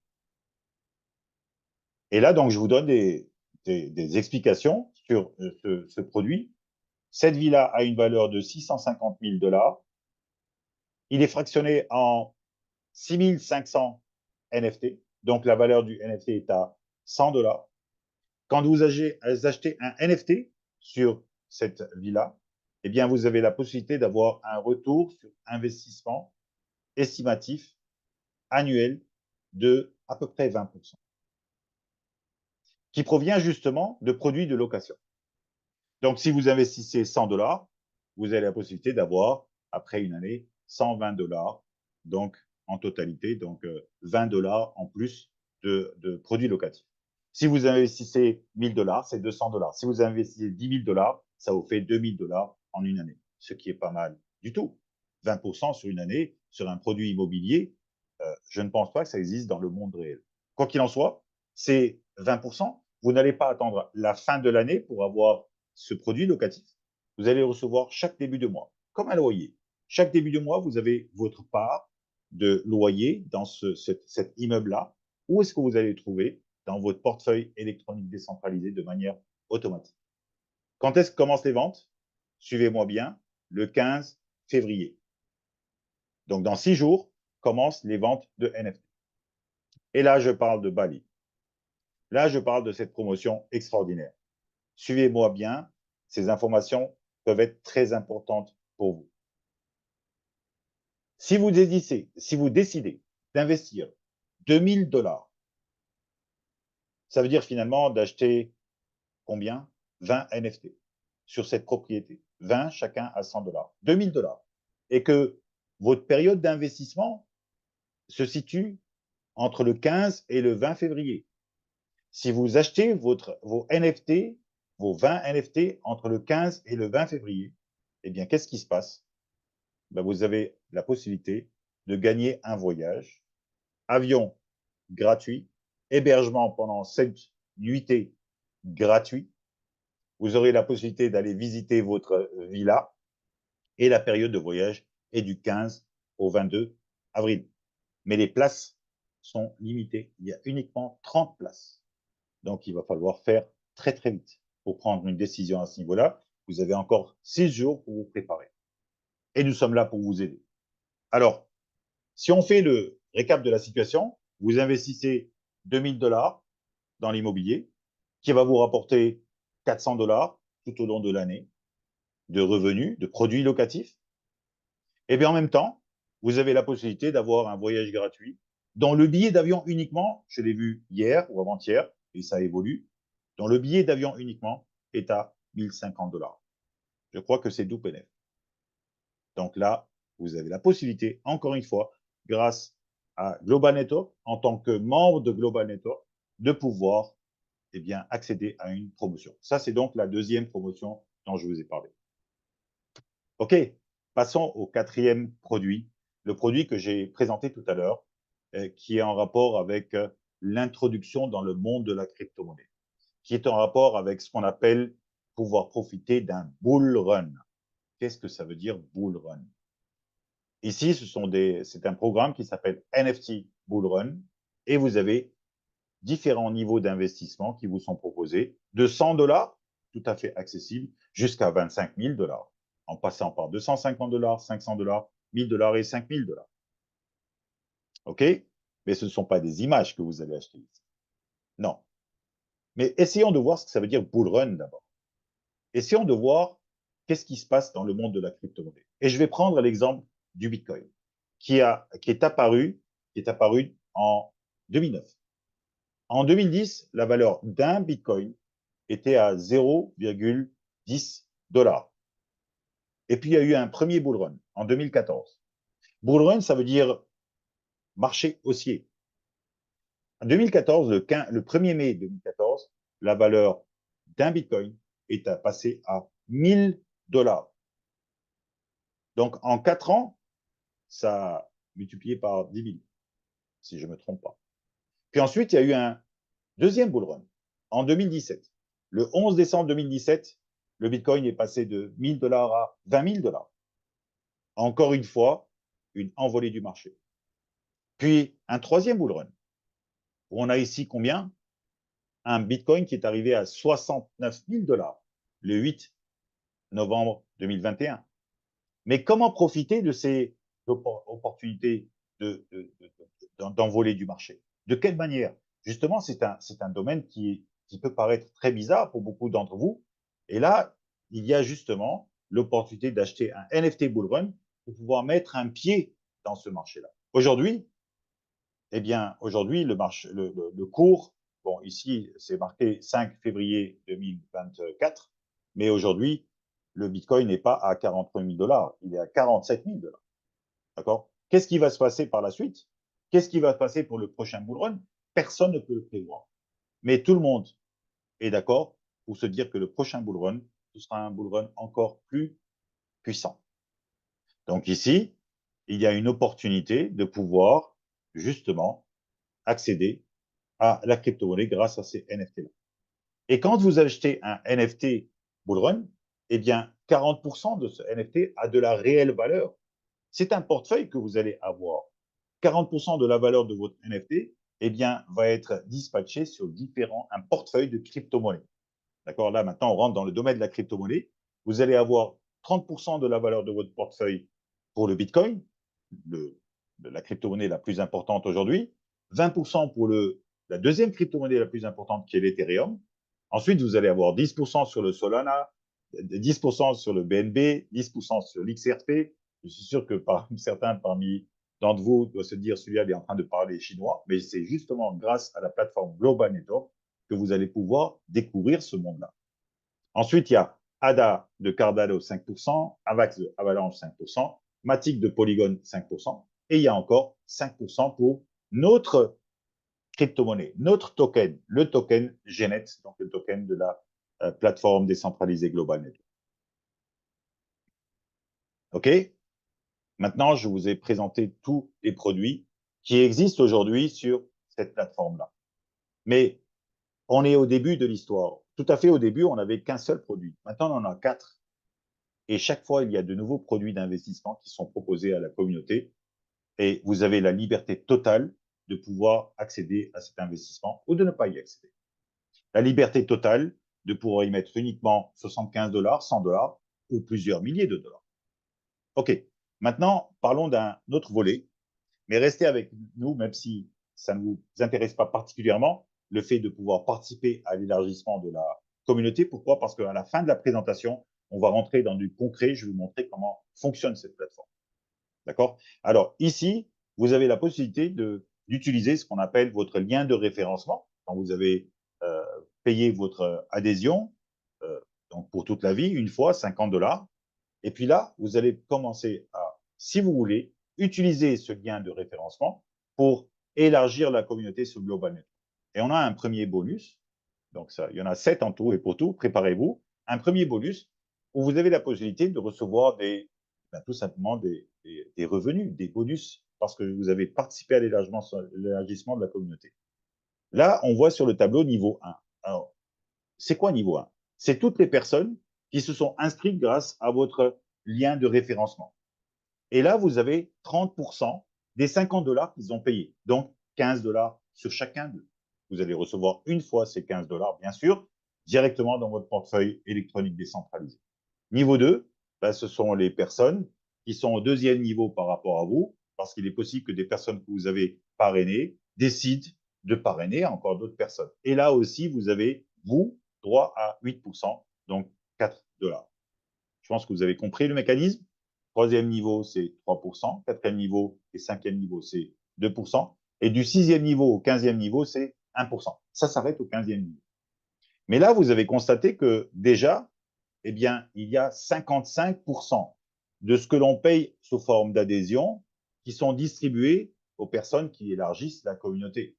Et là, donc, je vous donne des explications sur ce produit. Cette villa a une valeur de 650 000 dollars. Il est fractionné en 6500 NFT. Donc, la valeur du NFT est à 100 dollars. Quand vous achetez un NFT sur cette villa, eh bien, vous avez la possibilité d'avoir un retour sur investissement estimatif annuel de à peu près 20%, qui provient justement de produits de location. Donc, si vous investissez 100 dollars, vous avez la possibilité d'avoir, après une année, 120 dollars, donc en totalité, donc 20 dollars en plus de produits locatifs. Si vous investissez 1000 dollars, c'est 200 dollars. Si vous investissez 10 000 dollars, ça vous fait 2000 dollars en une année, ce qui est pas mal du tout. 20% sur une année, sur un produit immobilier, je ne pense pas que ça existe dans le monde réel. Quoi qu'il en soit, c'est 20%. Vous n'allez pas attendre la fin de l'année pour avoir ce produit locatif. Vous allez le recevoir chaque début de mois, comme un loyer. Chaque début de mois, vous avez votre part de loyer dans cet immeuble-là, où est-ce que vous allez le trouver? Dans votre portefeuille électronique décentralisé de manière automatique. Quand est-ce que commencent les ventes? Suivez-moi bien, le 15 février. Donc, dans 6 jours, commencent les ventes de NFT. Et là, je parle de Bali. Là, je parle de cette promotion extraordinaire. Suivez-moi bien, ces informations peuvent être très importantes pour vous. Si vous décidez d'investir 2000 $, ça veut dire finalement d'acheter combien? 20 NFT sur cette propriété. 20 chacun à 100 $. 2000 $. Et que votre période d'investissement se situe entre le 15 et le 20 février. Si vous achetez vos NFT, vos 20 NFT entre le 15 et le 20 février, eh bien, qu'est-ce qui se passe? Ben, vous avez la possibilité de gagner un voyage, avion gratuit, hébergement pendant 7 nuitées gratuit. Vous aurez la possibilité d'aller visiter votre villa et la période de voyage est du 15 au 22 avril. Mais les places sont limitées. Il y a uniquement 30 places. Donc, il va falloir faire très, très vite pour prendre une décision à ce niveau-là. Vous avez encore 6 jours pour vous préparer. Et nous sommes là pour vous aider. Alors, si on fait le récap de la situation, vous investissez 2000 $ dans l'immobilier, qui va vous rapporter 400 $ tout au long de l'année de revenus, de produits locatifs. Et bien en même temps, vous avez la possibilité d'avoir un voyage gratuit dont le billet d'avion uniquement, je l'ai vu hier ou avant-hier, et ça évolue, dont le billet d'avion uniquement est à 1050 $. Je crois que c'est doux bénéf. Donc là, vous avez la possibilité, encore une fois, grâce à Global Network, en tant que membre de Global Network, de pouvoir eh bien, accéder à une promotion. Ça, c'est donc la deuxième promotion dont je vous ai parlé. OK, passons au quatrième produit, le produit que j'ai présenté tout à l'heure, qui est en rapport avec l'introduction dans le monde de la crypto-monnaie, qui est en rapport avec ce qu'on appelle pouvoir profiter d'un bull run. Qu'est-ce que ça veut dire bull run? Ici, c'est un programme qui s'appelle NFT Bull Run et vous avez différents niveaux d'investissement qui vous sont proposés, de 100 $, tout à fait accessible, jusqu'à 25 000 $, en passant par 250 $, 500 $, 1000 $ et 5000 $. OK? Mais ce ne sont pas des images que vous allez acheter ici. Non. Mais essayons de voir ce que ça veut dire bull run d'abord. Essayons de voir qu'est-ce qui se passe dans le monde de la crypto-monnaie. Et je vais prendre l'exemple du Bitcoin, qui est apparu en 2009. En 2010, la valeur d'un Bitcoin était à 0,10 $. Et puis, il y a eu un premier bull run en 2014. Bull run, ça veut dire marché haussier. En 2014, le 1er mai 2014, la valeur d'un Bitcoin est passée à 1000 $. Donc, en 4 ans, ça a multiplié par 10 000, si je ne me trompe pas. Puis ensuite, il y a eu un deuxième bull run en 2017. Le 11 décembre 2017, le Bitcoin est passé de 1000 $ à 20 000 $. Encore une fois, une envolée du marché. Puis un troisième bull run, où on a ici combien? Un Bitcoin qui est arrivé à 69 000 $ le 8 novembre 2021. Mais comment profiter de ces opportunités d'envolée du marché? De quelle manière? Justement, c'est un domaine qui peut paraître très bizarre pour beaucoup d'entre vous. Et là, il y a justement l'opportunité d'acheter un NFT Bull Run pour pouvoir mettre un pied dans ce marché-là. Aujourd'hui, eh bien, aujourd'hui, le cours, bon, ici, c'est marqué 5 février 2024, mais aujourd'hui, le Bitcoin n'est pas à 43 000 $, il est à 47 000 $. D'accord? Qu'est-ce qui va se passer par la suite? Qu'est-ce qui va se passer pour le prochain bull run? Personne ne peut le prévoir. Mais tout le monde est d'accord pour se dire que le prochain bull run, ce sera un bull run encore plus puissant. Donc ici, il y a une opportunité de pouvoir justement accéder à la crypto-monnaie grâce à ces NFT-là. Et quand vous achetez un NFT bull run, eh bien, 40% de ce NFT a de la réelle valeur. C'est un portefeuille que vous allez avoir. 40% de la valeur de votre NFT, eh bien, va être dispatché sur un portefeuille de crypto-monnaies. D'accord? Là, maintenant, on rentre dans le domaine de la crypto-monnaie. Vous allez avoir 30% de la valeur de votre portefeuille pour le Bitcoin, la crypto-monnaie la plus importante aujourd'hui, 20% pour la deuxième crypto-monnaie la plus importante qui est l'Ethereum. Ensuite, vous allez avoir 10% sur le Solana, 10% sur le BNB, 10% sur l'XRP. Je suis sûr que certains parmi d'entre vous doivent se dire celui-là est en train de parler chinois, mais c'est justement grâce à la plateforme Global Network que vous allez pouvoir découvrir ce monde-là. Ensuite, il y a ADA de Cardano 5%, AVAX de Avalanche 5%, Matic de Polygon 5%, et il y a encore 5% pour notre crypto-monnaie, notre token, le token GNET, donc le token de la plateforme décentralisée Global Network. OK? Maintenant, je vous ai présenté tous les produits qui existent aujourd'hui sur cette plateforme-là. Mais on est au début de l'histoire. Tout à fait au début, on n'avait qu'un seul produit. Maintenant, on en a 4. Et chaque fois, il y a de nouveaux produits d'investissement qui sont proposés à la communauté. Et vous avez la liberté totale de pouvoir accéder à cet investissement ou de ne pas y accéder. La liberté totale de pouvoir y mettre uniquement 75 $, 100 $ ou plusieurs milliers de dollars. OK. Maintenant, parlons d'un autre volet, mais restez avec nous, même si ça ne vous intéresse pas particulièrement, le fait de pouvoir participer à l'élargissement de la communauté. Pourquoi? Parce qu'à la fin de la présentation, on va rentrer dans du concret. Je vais vous montrer comment fonctionne cette plateforme. D'accord? Alors, ici, vous avez la possibilité d'utiliser ce qu'on appelle votre lien de référencement. Quand vous avez payé votre adhésion, donc pour toute la vie, une fois, 50 $. Et puis là, vous allez commencer à, si vous voulez, utiliser ce lien de référencement pour élargir la communauté sur Global Network. Et on a un premier bonus. Donc, ça, il y en a 7 en tout et pour tout. Préparez-vous. Un premier bonus où vous avez la possibilité de recevoir tout simplement des revenus, des bonus, parce que vous avez participé à l'élargissement de la communauté. Là, on voit sur le tableau niveau 1. Alors, c'est quoi niveau 1? C'est toutes les personnes qui se sont inscrites grâce à votre lien de référencement. Et là, vous avez 30% des 50 $ qu'ils ont payés. Donc, 15 $ sur chacun d'eux. Vous allez recevoir une fois ces 15 $, bien sûr, directement dans votre portefeuille électronique décentralisé. Niveau 2, ce sont les personnes qui sont au deuxième niveau par rapport à vous, parce qu'il est possible que des personnes que vous avez parrainées décident de parrainer encore d'autres personnes. Et là aussi, vous avez, vous, droit à 8%, donc 4 $. Je pense que vous avez compris le mécanisme. Troisième niveau, c'est 3%. Quatrième niveau et cinquième niveau, c'est 2%. Et du sixième niveau au 15e niveau, c'est 1%. Ça s'arrête au 15e niveau. Mais là, vous avez constaté que déjà, eh bien, il y a 55% de ce que l'on paye sous forme d'adhésion qui sont distribués aux personnes qui élargissent la communauté.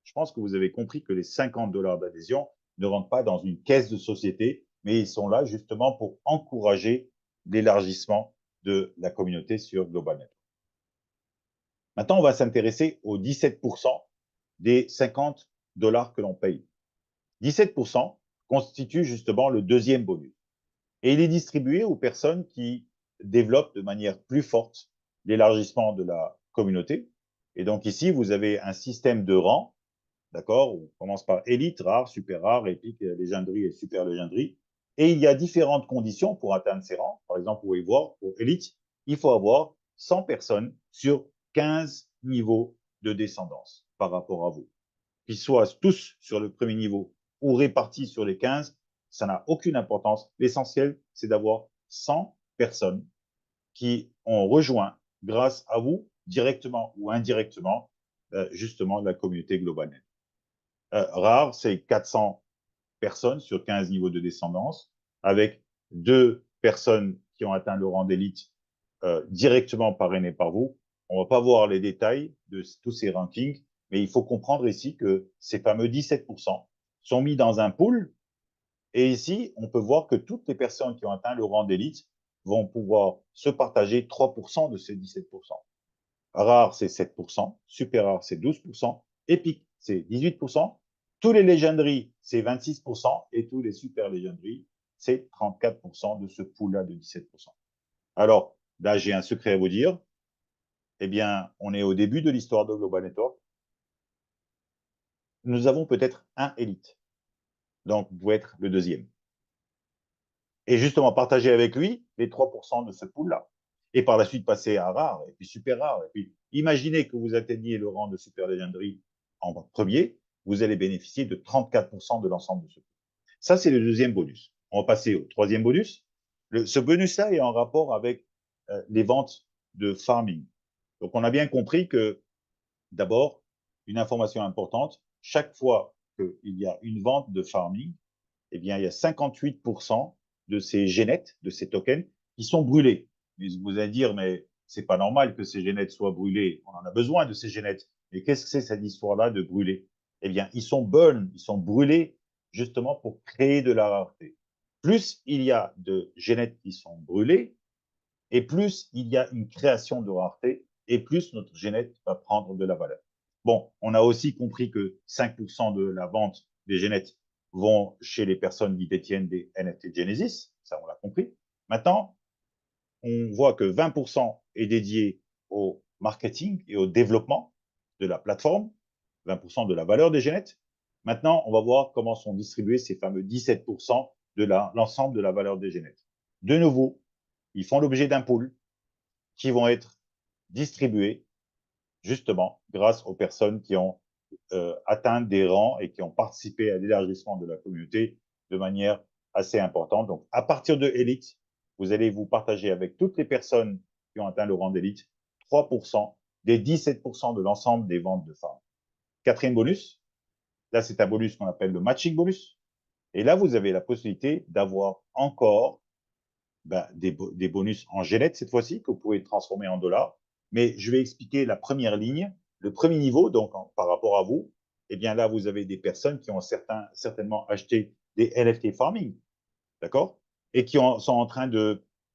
Je pense que vous avez compris que les 50 $ d'adhésion ne rentrent pas dans une caisse de société, mais ils sont là justement pour encourager l'élargissement de la communauté sur GlobalNet. Maintenant, on va s'intéresser aux 17% des 50 $ que l'on paye. 17% constitue justement le deuxième bonus. Et il est distribué aux personnes qui développent de manière plus forte l'élargissement de la communauté. Et donc ici, vous avez un système de rangs, d'accord? On commence par élite, rare, super rare, épique, légenderie et super légenderie. Et il y a différentes conditions pour atteindre ces rangs. Par exemple, vous pouvez voir, pour élite, il faut avoir 100 personnes sur 15 niveaux de descendance par rapport à vous. Qu'ils soient tous sur le premier niveau ou répartis sur les 15, ça n'a aucune importance. L'essentiel, c'est d'avoir 100 personnes qui ont rejoint, grâce à vous, directement ou indirectement, justement, la communauté GlobalNet. Rare, c'est 400 personnes sur 15 niveaux de descendance, avec 2 personnes qui ont atteint le rang d'élite directement parrainées par vous. On ne va pas voir les détails de tous ces rankings, mais il faut comprendre ici que ces fameux 17% sont mis dans un pool. Et ici, on peut voir que toutes les personnes qui ont atteint le rang d'élite vont pouvoir se partager 3% de ces 17%. Rare, c'est 7%. Super rare, c'est 12%. Épique, c'est 18%. Tous les légenderies, c'est 26%. Et tous les super légenderies, c'est 34% de ce pool-là de 17%. Alors, là, j'ai un secret à vous dire. eh bien, on est au début de l'histoire de Global Network. Nous avons peut-être un élite. Donc, vous pouvez être le deuxième. Et justement, partager avec lui les 3% de ce pool-là. Et par la suite, passer à rare, et puis super rare. Et puis, imaginez que vous atteigniez le rang de Super Legendary en premier, vous allez bénéficier de 34% de l'ensemble de ce pool. Ça, c'est le deuxième bonus. On va passer au troisième bonus. Ce bonus-là est en rapport avec les ventes de farming. Donc, on a bien compris que, d'abord, une information importante, chaque fois qu'il y a une vente de farming, eh bien, il y a 58% de ces génettes, de ces tokens, qui sont brûlés. Mais vous allez dire, mais c'est pas normal que ces génettes soient brûlées. On en a besoin de ces génettes. Mais qu'est-ce que c'est cette histoire-là de brûler? Eh bien, ils sont burn, ils sont brûlés justement pour créer de la rareté. Plus il y a de génettes qui sont brûlées, et plus il y a une création de rareté, et plus notre génette va prendre de la valeur. Bon, on a aussi compris que 5% de la vente des génettes vont chez les personnes qui détiennent des NFT Genesis, ça on l'a compris. Maintenant, on voit que 20% est dédié au marketing et au développement de la plateforme, 20% de la valeur des génettes. Maintenant, on va voir comment sont distribués ces fameux 17% de l'ensemble de la valeur des génettes. De nouveau, ils font l'objet d'un pool qui vont être distribués justement grâce aux personnes qui ont atteint des rangs et qui ont participé à l'élargissement de la communauté de manière assez importante. Donc, à partir de Elite, vous allez vous partager avec toutes les personnes qui ont atteint le rang d'Elite 3% des 17% de l'ensemble des ventes de femmes. Quatrième bonus, là, c'est un bonus qu'on appelle le matching bonus. Et là, vous avez la possibilité d'avoir encore des bonus en génette cette fois-ci, que vous pouvez transformer en dollars. Mais je vais expliquer la première ligne, le premier niveau, donc par rapport à vous. Eh bien là, vous avez des personnes qui ont certainement acheté des NFT farming, d'accord? Et qui sont en train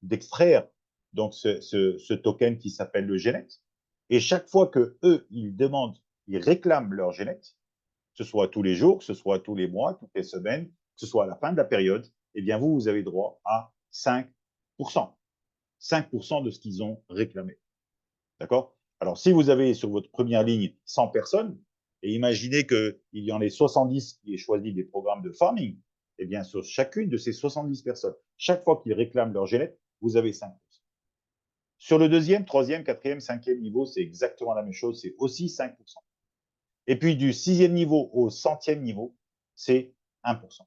d'extraire donc ce token qui s'appelle le Génette. Et chaque fois que eux, ils demandent, ils réclament leur Génette, que ce soit tous les jours, que ce soit tous les mois, toutes les semaines, que ce soit à la fin de la période, eh bien vous avez droit à 5%. 5% de ce qu'ils ont réclamé. D'accord? Alors, si vous avez sur votre première ligne 100 personnes, et imaginez qu'il y en ait 70 qui aient choisi des programmes de farming, eh bien, sur chacune de ces 70 personnes, chaque fois qu'ils réclament leur génette, vous avez 5%. Sur le deuxième, troisième, quatrième, cinquième niveau, c'est exactement la même chose, c'est aussi 5%. Et puis, du sixième niveau au centième niveau, c'est 1%.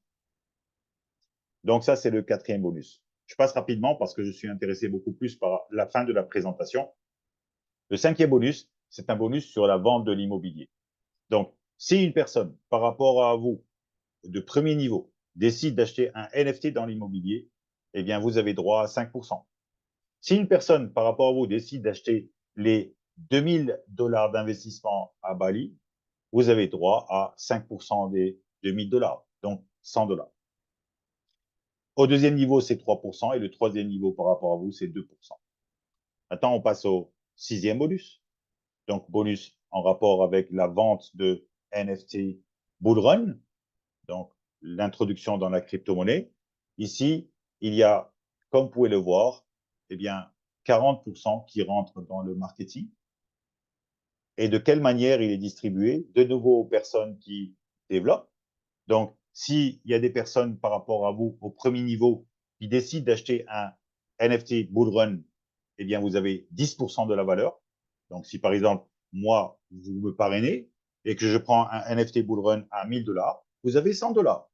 Donc, ça, c'est le quatrième bonus. Je passe rapidement parce que je suis intéressé beaucoup plus par la fin de la présentation. Le cinquième bonus, c'est un bonus sur la vente de l'immobilier. Donc, si une personne, par rapport à vous, de premier niveau, décide d'acheter un NFT dans l'immobilier, eh bien, vous avez droit à 5%. Si une personne, par rapport à vous, décide d'acheter les 2000 dollars d'investissement à Bali, vous avez droit à 5% des 2000 dollars, donc 100 dollars. Au deuxième niveau, c'est 3%, et le troisième niveau, par rapport à vous, c'est 2%. Maintenant, on passe au sixième bonus. Donc, bonus en rapport avec la vente de NFT Bullrun, donc l'introduction dans la crypto-monnaie. Ici, il y a, comme vous pouvez le voir, eh bien, 40% qui rentrent dans le marketing. Et de quelle manière il est distribué? De nouveau aux personnes qui développent. Donc, s'il y a des personnes par rapport à vous au premier niveau qui décident d'acheter un NFT Bullrun, eh bien, vous avez 10% de la valeur. Donc, si par exemple, moi, vous me parrainez et que je prends un NFT Bullrun à 1000 dollars, vous avez 100 dollars.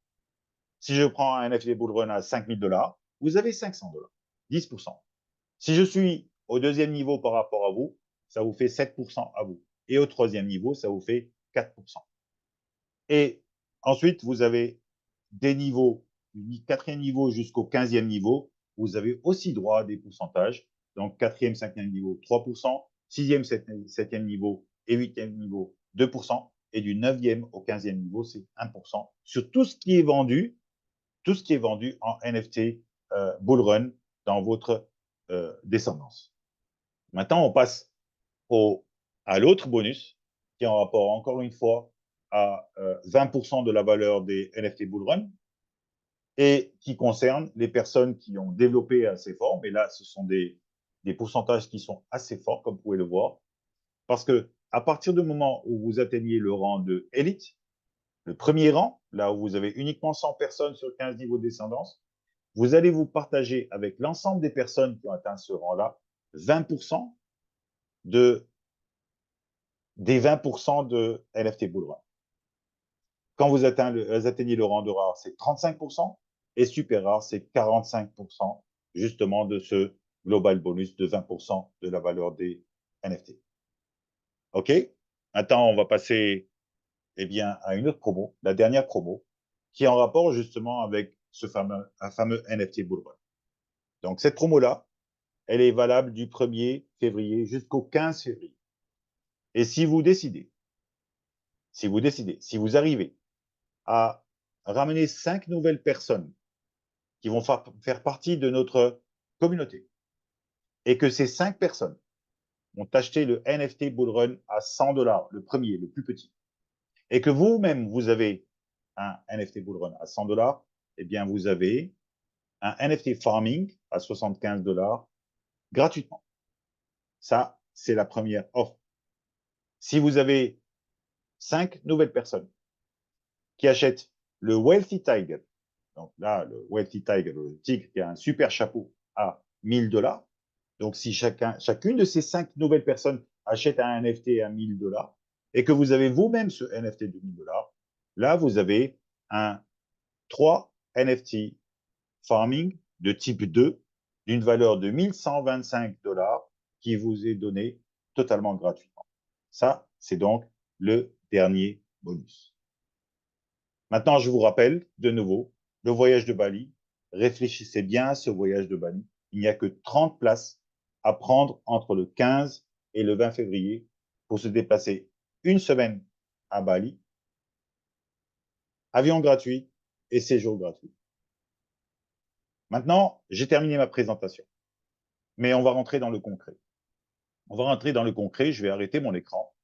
Si je prends un NFT Bullrun à 5000 dollars, vous avez 500 dollars, 10%. Si je suis au deuxième niveau par rapport à vous, ça vous fait 7% à vous. Et au troisième niveau, ça vous fait 4%. Et ensuite, vous avez des niveaux, du quatrième niveau jusqu'au 15e niveau, vous avez aussi droit à des pourcentages. Donc, quatrième, cinquième niveau, 3%, sixième, septième niveau et huitième niveau, 2%, et du 9e au 15e niveau, c'est 1% sur tout ce qui est vendu, tout ce qui est vendu en NFT Bullrun dans votre descendance. Maintenant, on passe à l'autre bonus qui est en rapport, encore une fois, à 20% de la valeur des NFT Bullrun et qui concerne les personnes qui ont développé assez fort. Mais là, ce sont des pourcentages qui sont assez forts, comme vous pouvez le voir. Parce que à partir du moment où vous atteignez le rang de élite, le premier rang, là où vous avez uniquement 100 personnes sur 15 niveaux de descendance, vous allez vous partager avec l'ensemble des personnes qui ont atteint ce rang-là 20% des 20% de NFT Bull Run. Quand vous atteignez le rang de rare, c'est 35%, et super rare, c'est 45% justement de ce global bonus de 20% de la valeur des NFT. OK? Maintenant, on va passer à une autre promo, la dernière promo, qui est en rapport justement avec un fameux NFT Bull Run. Donc, cette promo-là, elle est valable du 1er février jusqu'au 15 février. Et si vous arrivez à ramener 5 nouvelles personnes qui vont faire partie de notre communauté et que ces 5 personnes ont acheté le NFT Bull Run à 100 $, le premier, le plus petit, et que vous-même, vous avez un NFT Bull Run à 100 $, eh bien, vous avez un NFT Farming à 75 $ gratuitement. Ça, c'est la première offre. Si vous avez 5 nouvelles personnes qui achètent le Wealthy Tiger, donc là, le Wealthy Tiger, le tigre qui a un super chapeau à 1000 $, donc si chacune de ces 5 nouvelles personnes achète un NFT à 1000 $ et que vous avez vous-même ce NFT de 1000 $, là, vous avez un 3 NFT Farming de type 2 d'une valeur de 1125 $ qui vous est donné totalement gratuitement. Ça, c'est donc le dernier bonus. Maintenant, je vous rappelle de nouveau le voyage de Bali. Réfléchissez bien à ce voyage de Bali. Il n'y a que 30 places à prendre entre le 15 et le 20 février pour se déplacer une semaine à Bali. Avion gratuit et séjour gratuit. Maintenant, j'ai terminé ma présentation, mais on va rentrer dans le concret. On va rentrer dans le concret, je vais arrêter mon écran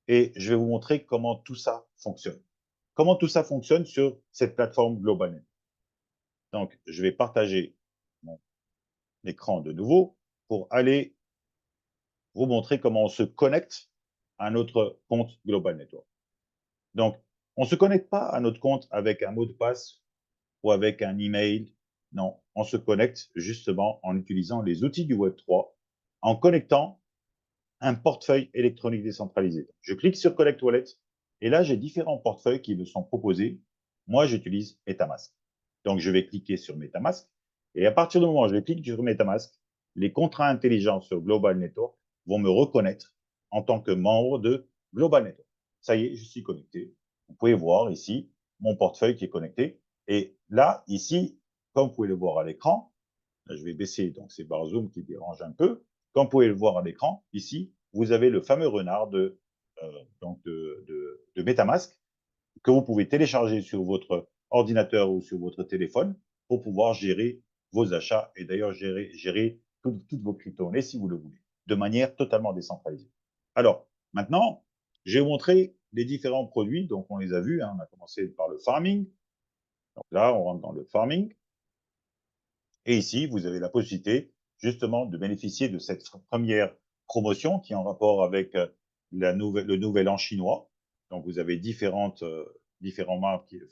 et je vais vous montrer comment tout ça fonctionne. Comment tout ça fonctionne sur cette plateforme GlobalNet. Donc, je vais partager mon écran de nouveau pour aller vous montrer comment on se connecte à notre compte Global Network. Donc, on ne se connecte pas à notre compte avec un mot de passe ou avec un email. Non, on se connecte justement en utilisant les outils du Web3, en connectant un portefeuille électronique décentralisé. Je clique sur Collect Wallet et là, j'ai différents portefeuilles qui me sont proposés. Moi, j'utilise MetaMask. Donc, je vais cliquer sur MetaMask et à partir du moment où je clique sur MetaMask, les contrats intelligents sur Global Network vont me reconnaître en tant que membre de Global Network. Ça y est, je suis connecté. Vous pouvez voir ici mon portefeuille qui est connecté. Et là, ici, comme vous pouvez le voir à l'écran, je vais baisser donc ces barres zoom qui dérangent un peu. Comme vous pouvez le voir à l'écran, ici, vous avez le fameux renard de MetaMask que vous pouvez télécharger sur votre ordinateur ou sur votre téléphone pour pouvoir gérer vos achats et d'ailleurs gérer toutes vos crypto-monnaies si vous le voulez, de manière totalement décentralisée. Alors, maintenant, je vais vous montrer les différents produits. Donc, on les a vus. On a commencé par le farming. Donc là, on rentre dans le farming. Et ici, vous avez la possibilité justement de bénéficier de cette première promotion qui est en rapport avec le nouvel an chinois. Donc, vous avez différents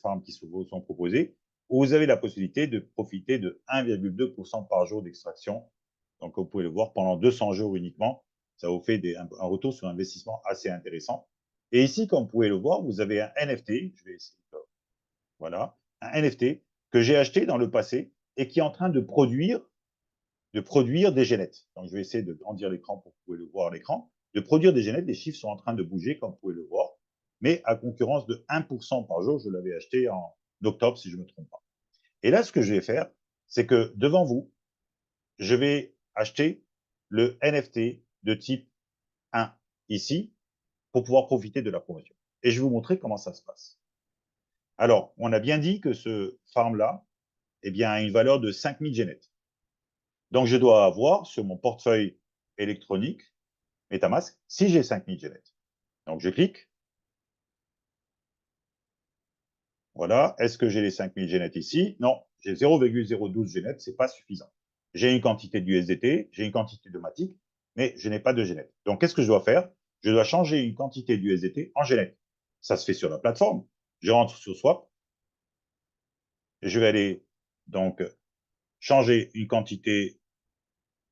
farms qui sont proposés, où vous avez la possibilité de profiter de 1,2% par jour d'extraction. Donc, vous pouvez le voir pendant 200 jours uniquement. Ça vous fait un retour sur investissement assez intéressant. Et ici, comme vous pouvez le voir, vous avez un NFT. Je vais essayer voilà, un NFT que j'ai acheté dans le passé et qui est en train de produire des génettes. Donc, je vais essayer de grandir l'écran pour que vous pouvez le voir à l'écran. De produire des génettes, les chiffres sont en train de bouger, comme vous pouvez le voir, mais à concurrence de 1% par jour. Je l'avais acheté en octobre, si je ne me trompe pas. Et là, ce que je vais faire, c'est que devant vous, je vais acheter le NFT de type 1 ici pour pouvoir profiter de la promotion. Et je vais vous montrer comment ça se passe. Alors, on a bien dit que ce farm-là, eh bien, a une valeur de 5000 génettes. Donc, je dois avoir sur mon portefeuille électronique, MetaMask, si j'ai 5000 génettes. Donc, je clique. Voilà. Est-ce que j'ai les 5000 génettes ici? Non, j'ai 0,012 génettes, c'est pas suffisant. J'ai une quantité d'USDT, j'ai une quantité de Matic, mais je n'ai pas de génettes. Donc, qu'est-ce que je dois faire? je dois changer une quantité d'USDT en GNET. Ça se fait sur la plateforme. Je rentre sur Swap et je vais aller donc changer une quantité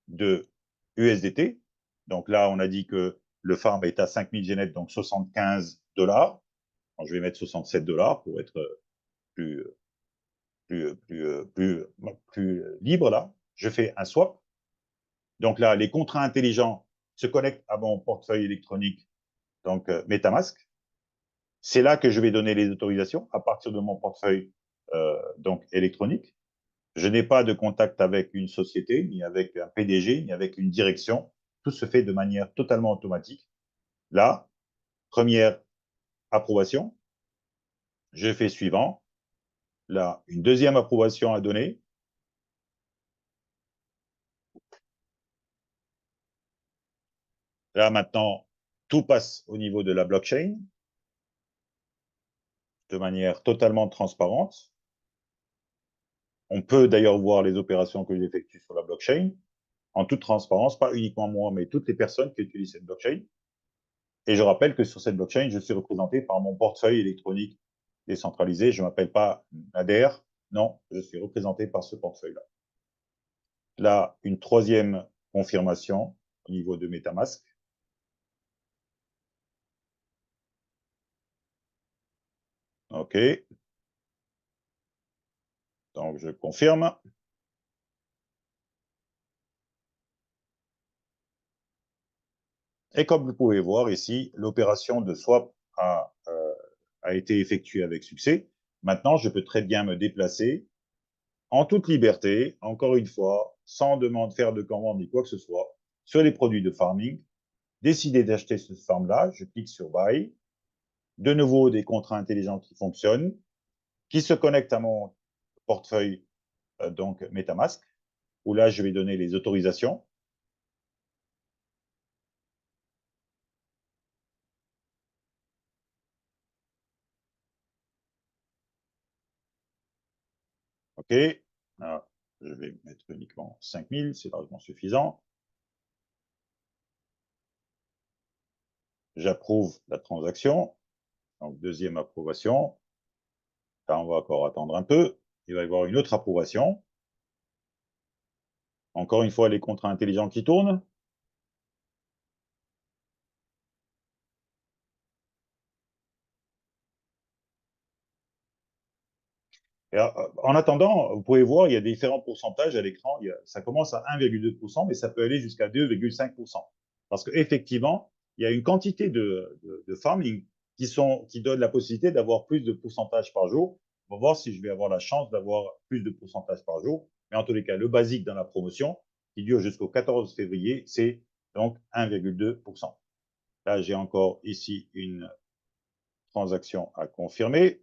de USDT. Donc là, on a dit que le farm est à 5000 GNET, donc 75 $. Je vais mettre 67 $ pour être plus, plus libre là. Je fais un swap. Donc là, les contrats intelligents se connectent à mon portefeuille électronique, donc MetaMask. C'est là que je vais donner les autorisations à partir de mon portefeuille donc électronique. Je n'ai pas de contact avec une société, ni avec un PDG, ni avec une direction. Tout se fait de manière totalement automatique. Là, première approbation, je fais suivant. Là, une deuxième approbation à donner. Là, maintenant, tout passe au niveau de la blockchain de manière totalement transparente. On peut d'ailleurs voir les opérations que j'effectue sur la blockchain en toute transparence, pas uniquement moi, mais toutes les personnes qui utilisent cette blockchain. Et je rappelle que sur cette blockchain, je suis représenté par mon portefeuille électronique décentralisé. Je ne m'appelle pas Nader. Non, je suis représenté par ce portefeuille-là. Là, une troisième confirmation au niveau de MetaMask. OK. Donc, je confirme. Et comme vous pouvez voir ici, l'opération de swap a été effectuée avec succès. Maintenant, je peux très bien me déplacer en toute liberté, encore une fois, sans faire de commande ni quoi que ce soit, sur les produits de farming, décider d'acheter ce farm-là, je clique sur Buy, de nouveau des contrats intelligents qui fonctionnent, qui se connectent à mon portefeuille donc MetaMask, où là, je vais donner les autorisations. OK. Alors, je vais mettre uniquement 5000, c'est largement suffisant. J'approuve la transaction. Donc, deuxième approbation. Là, on va encore attendre un peu. Il va y avoir une autre approbation. Encore une fois, les contrats intelligents qui tournent. Et en attendant, vous pouvez voir, il y a différents pourcentages à l'écran. Ça commence à 1,2%, mais ça peut aller jusqu'à 2,5%. Parce qu'effectivement, il y a une quantité de farming qui donnent la possibilité d'avoir plus de pourcentage par jour. On va voir si je vais avoir la chance d'avoir plus de pourcentage par jour. Mais en tous les cas, le basique dans la promotion, qui dure jusqu'au 14 février, c'est donc 1,2%. Là, j'ai encore ici une transaction à confirmer.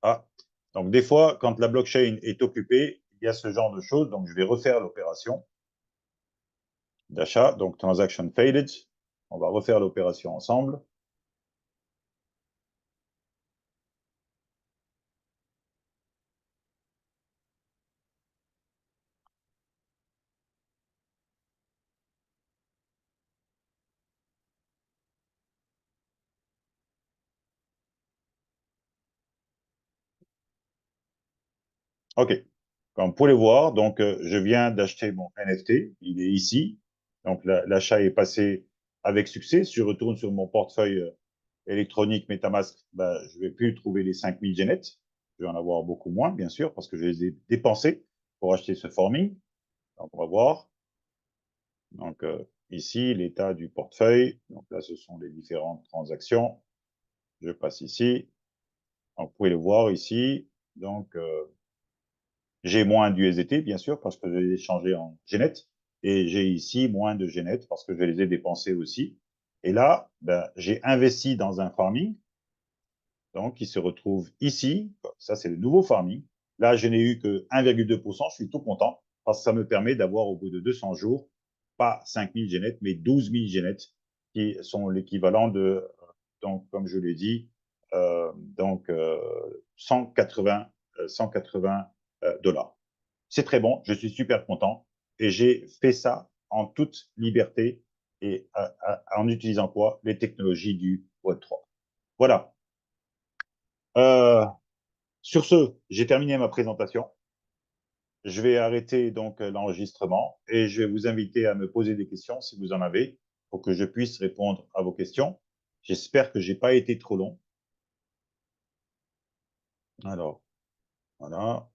Ah, donc des fois, quand la blockchain est occupée, il y a ce genre de choses. Donc, je vais refaire l'opération d'achat. Donc, transaction failed. On va refaire l'opération ensemble. OK. Comme vous pouvez le voir, donc, je viens d'acheter mon NFT. Il est ici. Donc, l'achat est passé avec succès. Si je retourne sur mon portefeuille électronique MetaMask, ben, je ne vais plus trouver les 5000 GNET. Je vais en avoir beaucoup moins, bien sûr, parce que je les ai dépensés pour acheter ce forming. Donc, on va voir. Donc, ici, l'état du portefeuille. Donc là, ce sont les différentes transactions. Je passe ici. Donc, vous pouvez le voir ici. Donc, j'ai moins d'USDT, bien sûr, parce que je les ai changés en GNET. Et j'ai ici moins de GNET parce que je les ai dépensés aussi. Et là, ben, j'ai investi dans un farming, donc qui se retrouve ici. Ça, c'est le nouveau farming. Là, je n'ai eu que 1,2%. Je suis tout content parce que ça me permet d'avoir au bout de 200 jours, pas 5000 GNET, mais 12 000 GNET qui sont l'équivalent de, donc, comme je l'ai dit, 180, 180 dollars. C'est très bon, je suis super content et j'ai fait ça en toute liberté et en utilisant quoi? Les technologies du Web3. Voilà. Euh, sur ce, j'ai terminé ma présentation. Je vais arrêter donc l'enregistrement et je vais vous inviter à me poser des questions si vous en avez pour que je puisse répondre à vos questions. J'espère que j'ai pas été trop long. Alors, voilà.